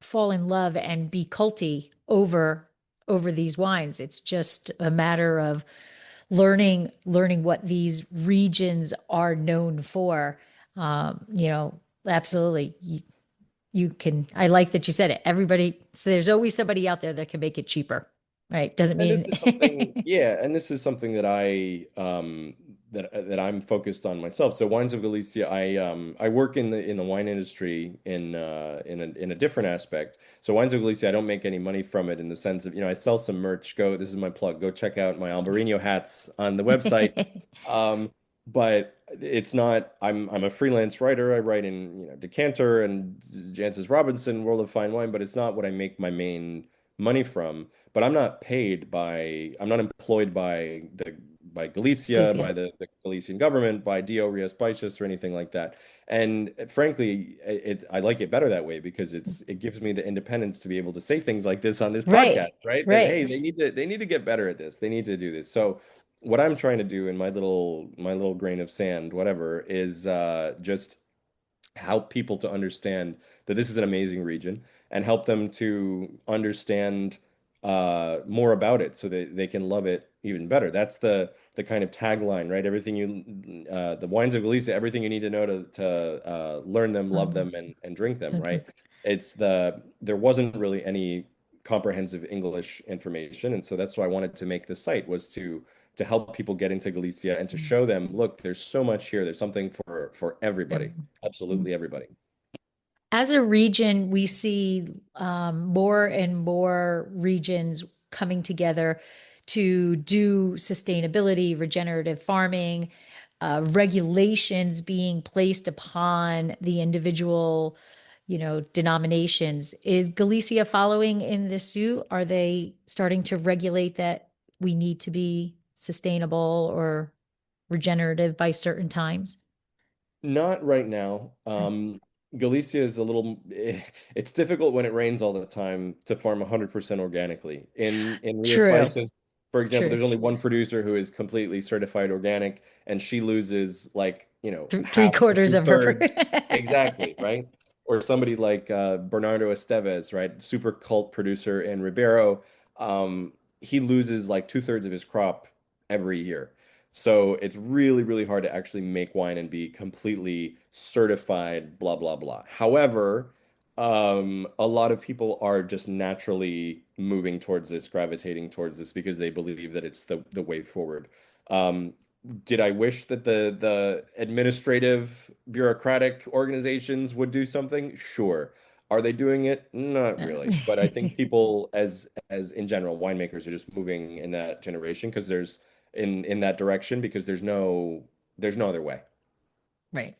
fall in love and be culty over these wines. It's just a matter of learning what these regions are known for. Absolutely. you can, I like that you said it. Everybody, so there's always somebody out there that can make it cheaper, right? Doesn't And mean, this is something, yeah, and this is something that that I'm focused on myself. So Wines of Galicia, I work in the wine industry in a different aspect. So Wines of Galicia, I don't make any money from it in the sense of, I sell some merch. This is my plug. Go check out my Albariño hats on the website. Um, but it's not, I'm a freelance writer. I write in, Decanter and Jancis Robinson, World of Fine Wine, but it's not what I make my main money from. But I'm not employed by Galicia, Galicia. by the Galician government, by Dio Rias Baixas or anything like that. And frankly, I like it better that way because it gives me the independence to be able to say things like this on this podcast, Right, right? That right. hey, they need to get better at this. They need to do this. So what I'm trying to do in my little grain of sand, whatever, is just help people to understand that this is an amazing region and help them to understand more about it so that they can love it even better. That's the kind of tagline, right? The wines of Galicia, everything you need to know to learn them, love Um, them, and drink them, okay. right? There wasn't really any comprehensive English information, and so that's why I wanted to make the site was to help people get into Galicia and to show them, look, there's so much here. There's something for everybody. Absolutely everybody. As a region, we see more and more regions coming together to do sustainability, regenerative farming, regulations being placed upon the individual, denominations. Is Galicia following in this suit? Are they starting to regulate that we need to be sustainable or regenerative by certain times? Not right now. Galicia is it's difficult when it rains all the time to farm 100% organically. In Rias True, Baixas, for example, true. there's only one producer who is completely certified organic, and she loses like, Three half to quarters of her. two-thirds. Exactly, right? Or somebody like Bernardo Esteves, right? Super cult producer in Ribeiro. He loses like two-thirds of his crop every year. So it's really, really hard to actually make wine and be completely certified, blah, blah, blah. However, a lot of people are just naturally moving towards this, gravitating towards this because they believe that it's the way forward. Um, did I wish that the administrative bureaucratic organizations would do something? Sure. Are they doing it? Not really. But I think people as in general, winemakers are just moving in that generation because in that direction because there's no other way. Right.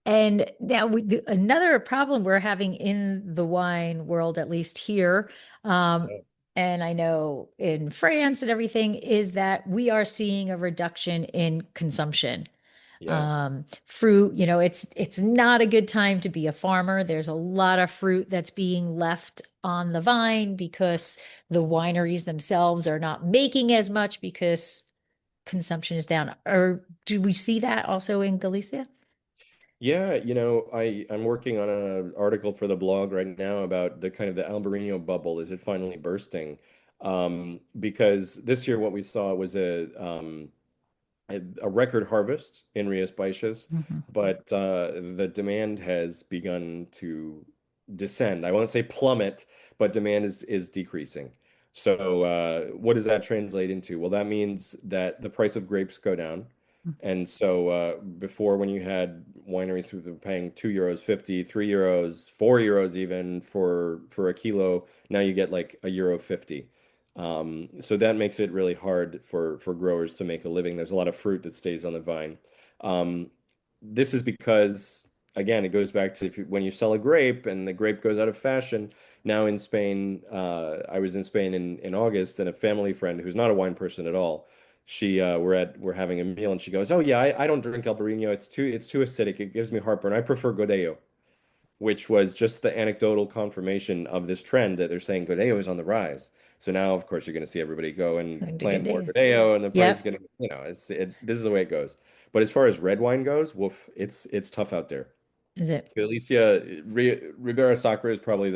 And now another problem we're having in the wine world, at least here, um, Yeah. and I know in France and everything, is that we are seeing a reduction in consumption. Yeah. Fruit, it's not a good time to be a farmer. There's a lot of fruit that's being left on the vine because the wineries themselves are not making as much because consumption is down. Or do we see that also in Galicia? Yeah, I'm working on an article for the blog right now about the kind of the Albariño bubble. Is it finally bursting? Because this year what we saw was a record harvest in Rias Baixas, Mhm. but the demand has begun to descend. I won't say plummet, but demand is decreasing. So what does that translate into? Well, that means that the price of grapes go down. And so before, when you had wineries who were paying €2.50, €3, €4 even for a kilo, now you get like a euro 50. So that makes it really hard for growers to make a living. There's a lot of fruit that stays on the vine. Um, this is because, again, it goes back to when you sell a grape and the grape goes out of fashion. Now in Spain, I was in Spain in August, and a family friend who's not a wine person at all, we're having a meal, and she goes, "Oh yeah, I don't drink Albariño. It's too acidic. It gives me heartburn. I prefer Godello," which was just the anecdotal confirmation of this trend that they're saying Godello is on the rise. So now, of course, you're going to see everybody go and Going to plant good more day. Godello, and the price is Yep. going to, this is the way it goes. But as far as red wine goes, woof, it's tough out there. Is it? Galicia, Ribera Sacra is probably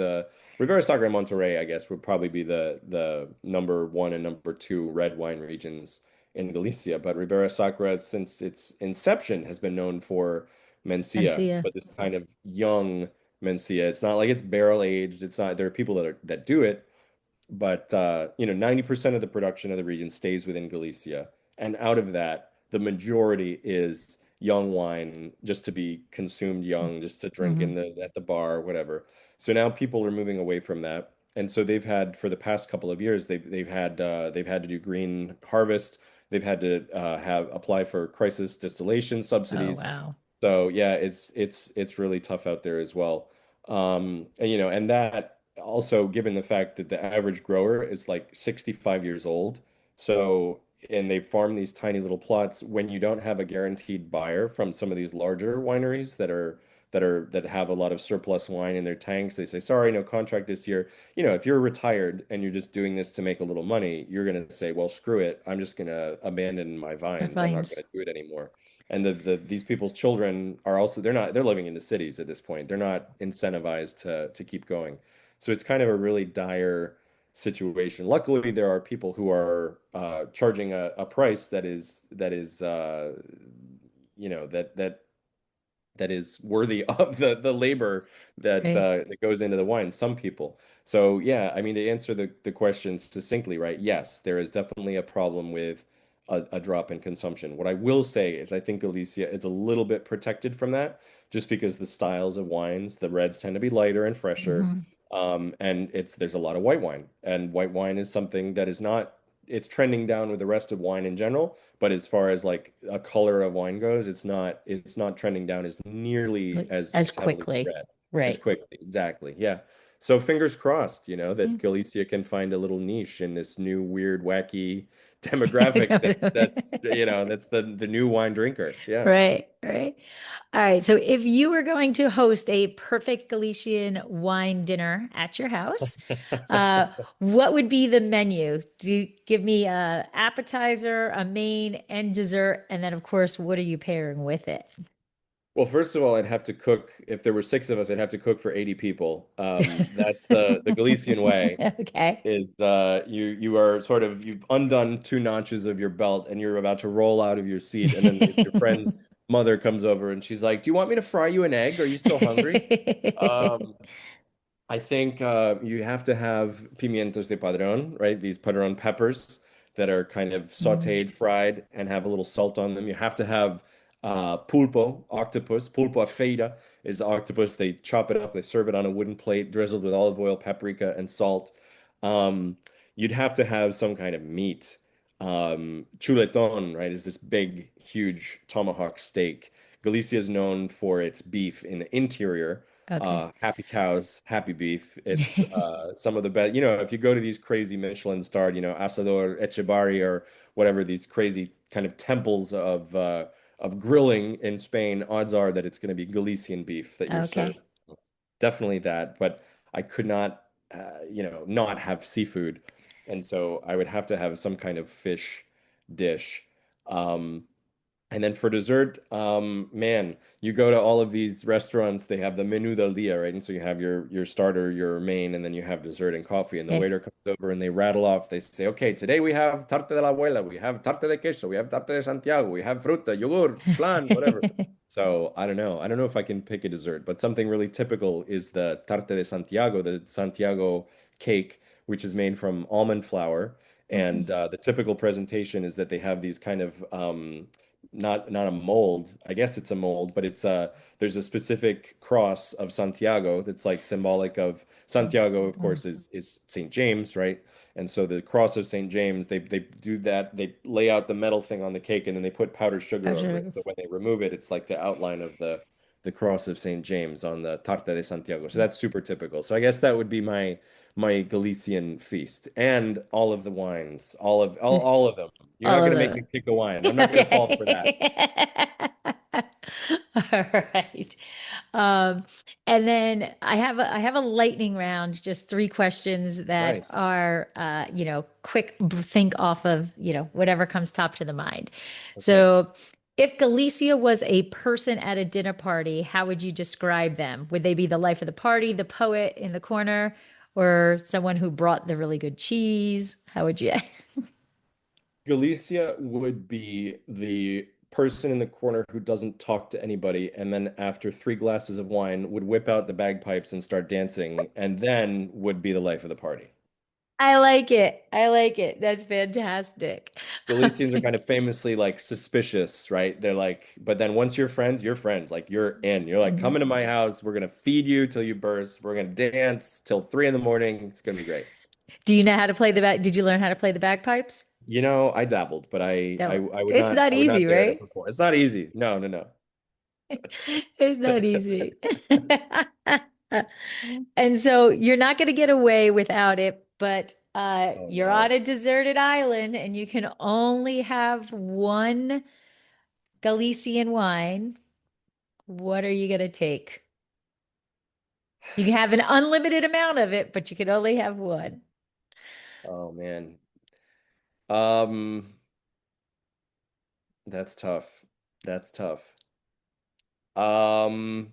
Ribera Sacra and Monterrey, I guess, would probably be the number one and number two red wine regions in Galicia. But Ribera Sacra, since its inception, has been known for Mencía, Mencía. but this kind of young, Mencía. It's not like it's barrel aged. It's not. There are people that do it, but 90% of the production of the region stays within Galicia, and out of that, the majority is young wine, just to be consumed young, just to drink Hmm. in the at the bar, whatever. So now people are moving away from that, and so they've had for the past couple of years they've had to do green harvest. They've had to have apply for crisis distillation Oh, subsidies. wow. So yeah, it's really tough out there as well. And that also given the fact that the average grower is like 65 years old. So, and they farm these tiny little plots when you don't have a guaranteed buyer from some of these larger wineries that have a lot of surplus wine in their tanks. They say, sorry, no contract this year. If you're retired and you're just doing this to make a little money, you're going to say, well, screw it. I'm just going to abandon my The vines. I'm not vines. going to do it anymore. And these people's children are also they're living in the cities at this point. They're not incentivized to keep going. So it's kind of a really dire situation. Luckily, there are people who are charging a price that is worthy of the labor Right. that goes into the wine. Some people. So yeah, I mean to answer the question succinctly, right? Yes, there is definitely a problem with a drop in consumption. What I will say is I think Galicia is a little bit protected from that, just because the styles of wines, the reds tend to be lighter and fresher, Hmm. and there's a lot of white wine, and white wine is something that is not. It's trending down with the rest of wine in general, but as far as like a color of wine goes, it's not trending down as nearly As as heavily as quickly. red as Right. quickly. Exactly. Yeah. So fingers crossed, Yeah. that Galicia can find a little niche in this new weird, wacky demographic that's the new wine drinker. Yeah. Right, right. All right. So if you were going to host a perfect Galician wine dinner at your house, uh, what would be the menu? Do give me a appetizer, a main, and dessert, and then of course, what are you pairing with it? Well, first of all, I'd have to cook. If there were six of us, I'd have to cook for 80 people. That's the Galician way. Okay. Is you are sort of you've undone two notches of your belt and you're about to roll out of your seat, and then your friend's mother comes over and she's like, "Do you want me to fry you an egg? Are you still hungry?" Um, I think you have to have pimientos de padrón, right? These padrón peppers that are kind of Mm, sautéed, fried, and have a little salt on them. You have to have pulpo, octopus. Pulpo a feira is octopus. They chop it up, they serve it on a wooden plate, drizzled with olive oil, paprika, and salt. Um, you'd have to have some kind of meat. Chuletón, right, is this big, huge tomahawk steak. Galicia is known for its beef in the interior. okay. Happy cows, happy beef. It's some of the best. If you go to these crazy Michelin starred, Asador Echevarri or whatever, these crazy kind of temples of grilling in Spain, odds are that it's going to be Galician beef that you're served. Okay. Definitely that. But I could not, not have seafood, and so I would have to have some kind of fish dish. Um, and then for dessert, man, you go to all of these restaurants, they have the menu del día, right? And so you have your starter, your main, and then you have dessert and coffee. And the Okay. waiter comes over and they rattle off, they say, okay, today we have tarte de la abuela, we have tarte de queso, we have tarte de Santiago, we have fruta, yogurt, flan, whatever. So I don't know. I don't know if I can pick a dessert, but something really typical is the tarte de Santiago, the Santiago cake, which is made from almond flour. And Okay. the typical presentation is that they have these kind of not a mold. I guess it's a mold, but there's a specific cross of Santiago that's like symbolic of Santiago, of Mm. course, is St. James, right? And so the cross of St. James, they do that, they lay out the metal thing on the cake and then they put powdered sugar over it. Pleasure. So when they remove it, it's like the outline of the cross of St. James on the Tarta de Santiago. So that's super typical. So I guess that would be my Galician feast and all of the wines, all of them. You're not All going of to make me them. pick a wine. I'm not going to fall for that. Okay. All right. Um, and then I have a lightning round, just three questions that Nice. are quick think off of, whatever comes top to the mind. Okay. So if Galicia was a person at a dinner party, how would you describe them? Would they be the life of the party, the poet in the corner, or someone who brought the really good cheese? How would you? Galicia would be the person in the corner who doesn't talk to anybody, and then after 3 glasses of wine would whip out the bagpipes and start dancing, and then would be the life of the party. I like it. I like it. That's fantastic. Galicians are kind of famously like suspicious, right? They're like, but then once you're friends, you're friends. Like you're in. You're like, come Mhm. into my house. We're gonna feed you till you burst. We're gonna dance till 3 in the morning. It's gonna be great. Do you know how to play the back? Did you learn how to play the bagpipes? I dabbled, but No, it's I not would easy, not dare to right? perform. It's not easy. No, no, no. It's not easy. And so you're not going to get away without it, but Oh you're on no. a deserted island and you can only have one Galician wine. What are you going to take? You can have an unlimited amount of it, but you can only have one. Oh man. Um, that's tough. That's tough. Um,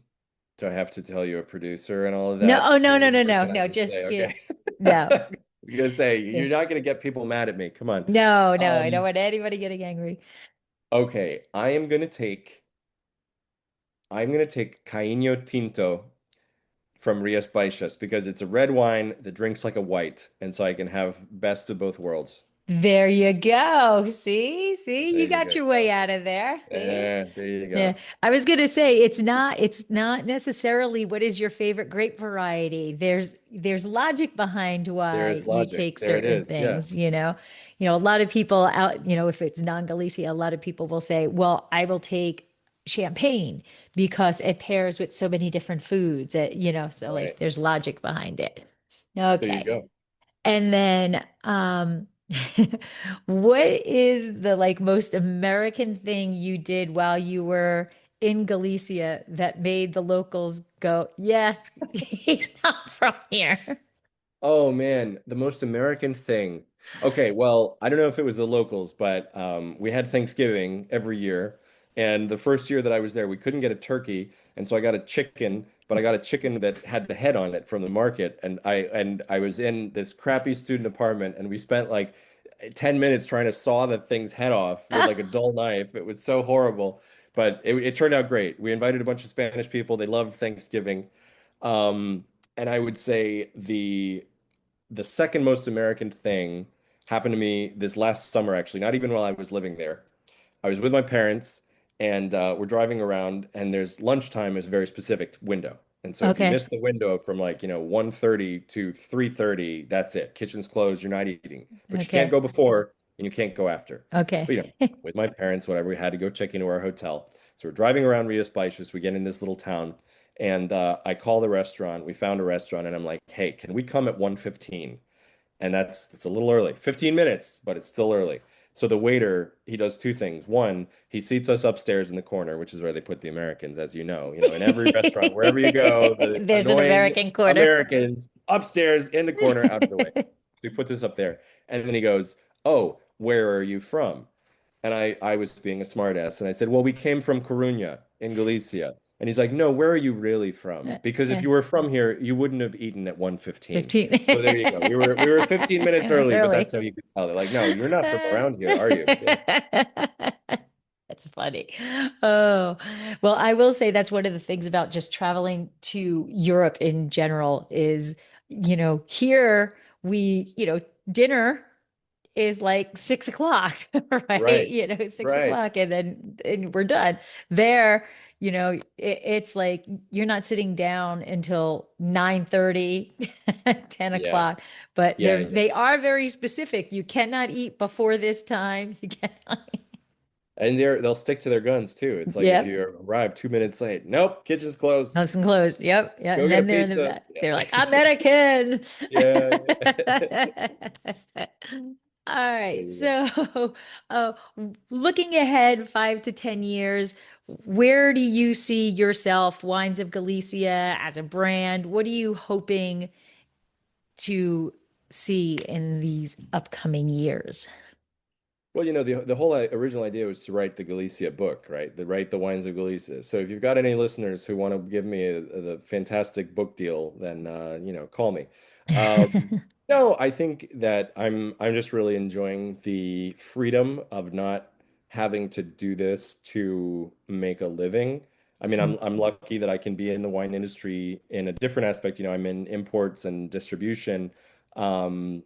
do I have to tell you a producer and all of No, that oh no, no, too, no, or no, can I no. just Just say get okay? no. I was gonna say Yeah. you're not gonna get people mad at me. Come on. No, no, I don't Um, want anybody getting angry. okay, I'm gonna take Caíño Tinto from Rias Baixas because it's a red wine that drinks like a white, and so I can have best of both worlds. There you go. See, There you you got your way go. out of there. See? There you Yeah. go. I was gonna say it's not necessarily what is your favorite grape variety. There's logic behind There why is you logic. take There it certain is. Yeah. things, you know. You know, a lot of people out, you know, if it's non-Galicia, a lot of people will say, well, I will take champagne because it pairs with so many different foods. You know, so like Right. there's logic behind it. There you Okay. go. And then, what is the like most American thing you did while you were in Galicia that made the locals go, yeah, he's not from here? Oh man, the most American thing. Okay, well, I don't know if it was the locals, but we had Thanksgiving every year. And the first year that I was there, we couldn't get a turkey, and so I got a chicken, but I got a chicken that had the head on it from the market. And I was in this crappy student apartment, and we spent like 10 minutes trying to saw the thing's head off with like a dull knife. It was so horrible, but it turned out great. We invited a bunch of Spanish people. They loved Thanksgiving. And I would say the second most American thing happened to me this last summer, actually, not even while I was living there. I was with my parents and we're driving around, and there's lunchtime is a very specific window. And so if you Okay. miss the window from like, 1:30 to 3:30, that's it. Kitchen's closed, you're not eating. But you can't Okay. go before and you can't go after. Okay. But with my parents, whatever, we had to go check into our hotel. So we're driving around Rios Baixas, we get in this little town, and I call the restaurant. We found a restaurant, and I'm like, hey, can we come at 1:15? And that's a little early. 15 minutes, but it's still early. So the waiter, he does two things. One, he seats us upstairs in the corner, which is where they put the Americans, as you know. In every restaurant, wherever you go, the There's an annoying American quarter. Americans upstairs in the corner, out of the way. So he puts us up there. And then he goes, oh, where are you from? And I was being a smartass, and I said, well, we came from Coruña in Galicia. And he's like, no, where are you really from? Because if you were from here, you wouldn't have eaten at 1:15. 15. So there you go. We were 15 minutes That's early, but that's early. how you could tell. They're like, no, you're not from around here, are you? Yeah. That's funny. Oh, well, I will say that's one of the things about just traveling to Europe in general is, here dinner is like 6 o'clock, right? Right. 6 o'clock, Right. and we're done. There, it's like you're not sitting down until 9:30, 10 Yeah. o'clock. But Yeah. Yeah. they are very specific. You cannot eat before this time. You cannot. And they'll stick to their guns too. It's like if Yep. you arrive 2 minutes late, nope, kitchen's closed. Nice and closed. Yep. Yeah. Go And get a then they're in the pizza. back. They're like, Yeah. American. Yeah. All There right. you go. So, uh, looking ahead 5 to 10 years, where do you see yourself, Wines of Galicia, as a brand? What are you hoping to see in these upcoming years? Well, the whole original idea was to write the Galicia book, right? To write the wines of Galicia. So if you've got any listeners who want to give me the fantastic book deal, then call me. No, I think that I'm just really enjoying the freedom of not having to do this to make a living. I mean, I'm lucky that I can be in the wine industry in a different aspect. You know, I'm in imports and distribution, and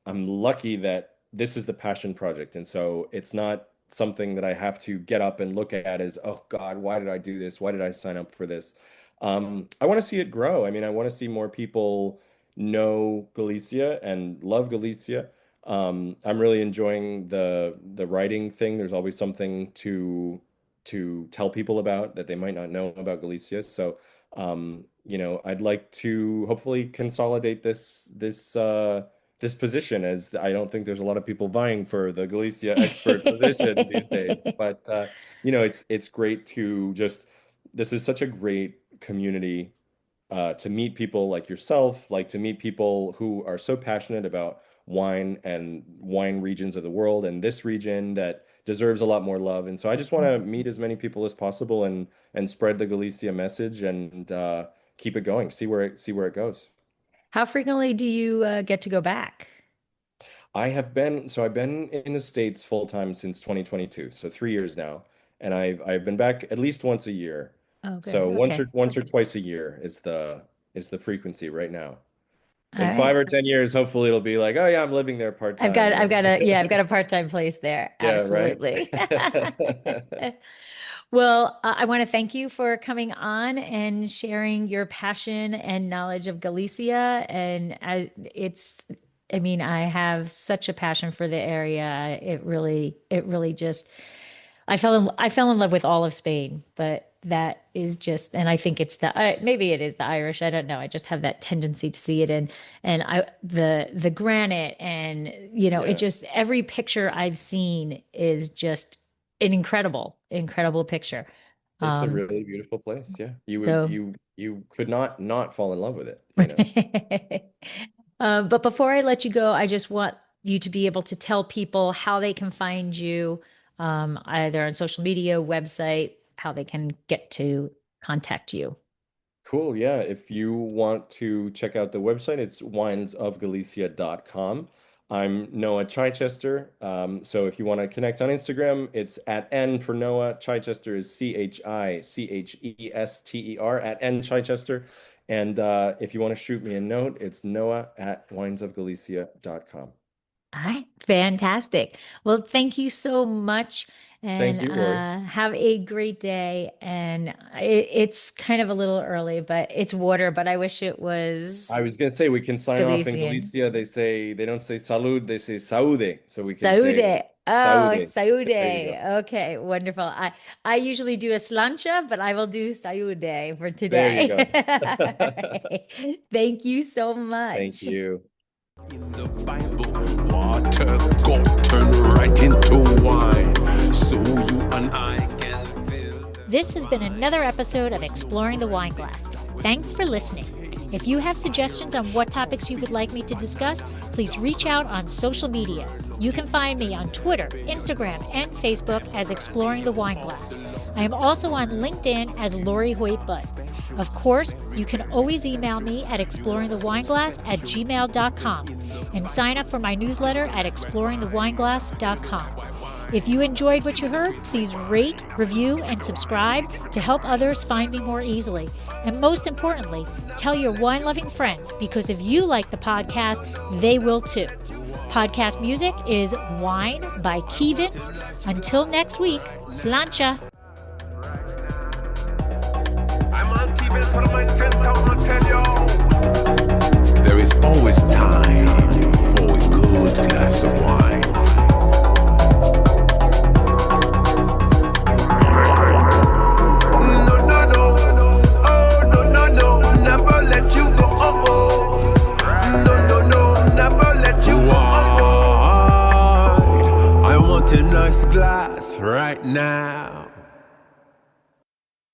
I'm lucky that this is the passion project. And so it's not something that I have to get up and look at as, oh God, why did I do this? Why did I sign up for this? I want to see it grow. I mean, I want to see more people know Galicia and love Galicia. I'm really enjoying the writing thing. There's always something to tell people about that they might not know about Galicia. So, you know, I'd like to hopefully consolidate this position, as I don't think there's a lot of people vying for the Galicia expert position these days. But you know, it's great to just, this is such a great community to meet people like yourself, like to meet people who are so passionate about wine and wine regions of the world, and this region that deserves a lot more love. And so I just want to meet as many people as possible and spread the Galicia message and keep it going, see where it goes. How frequently do you get to go back? I've been in the States full time since 2022, so 3 years now, and I've been back at least once a year. Oh, good. So Okay. once or twice a year is the frequency right now. All In right. 5 or 10 years, hopefully it'll be like, oh yeah, I'm living there part time. I've got a part-time place there. Yeah, right. Absolutely. Well, I want to thank you for coming on and sharing your passion and knowledge of Galicia. And I mean, I have such a passion for the area. It really just, I fell in love with all of Spain, but that is just, and I think it's maybe it is the Irish. I don't know. I just have that tendency to see it the granite, and you know, Yeah. it just, every picture I've seen is just an incredible picture. It's a Um, really beautiful place. Yeah. You would so, you could not fall in love with it, you know. but before I let you go, I just want you to be able to tell people how they can find you, either on social media, website, how they can get to contact you. Cool. Yeah. If you want to check out the website, it's winesofgalicia.com. I'm Noah Chichester. So if you want to connect on Instagram, it's at N for Noah. Chichester is CHICHESTER at N Chichester. And if you want to shoot me a note, it's noah@winesofgalicia.com. All right, fantastic. Well, thank you so much, Thank and you, Lori. have a great day. And it's kind of a little early, but it's water. But I wish it was I was going to say we can sign off in Galician. Galicia. They don't say salud, they say saude. So we can say Saude. Oh, saude. Saude. There you go. Okay, wonderful. I usually do a slancha, but I will do Saude for There you today. go. All right. Thank you so Thank much. you. In the Bible, water got turned right into wine, so you and I can fill. This has been another episode of Exploring the Wine Glass. Thanks for listening. If you have suggestions on what topics you would like me to discuss, please reach out on social media. You can find me on Twitter, Instagram, and Facebook as Exploring the Wine Glass. I am also on LinkedIn as Lori Hoyt-Budd. Of course, you can always email me at exploringthewineglass@gmail.com and sign up for my newsletter at exploringthewineglass.com. If you enjoyed what you heard, please rate, review, and subscribe to help others find me more easily. And most importantly, tell your wine-loving friends, because if you like the podcast, they will too. Podcast music is Wine by Kevins. Until next week, Slainte.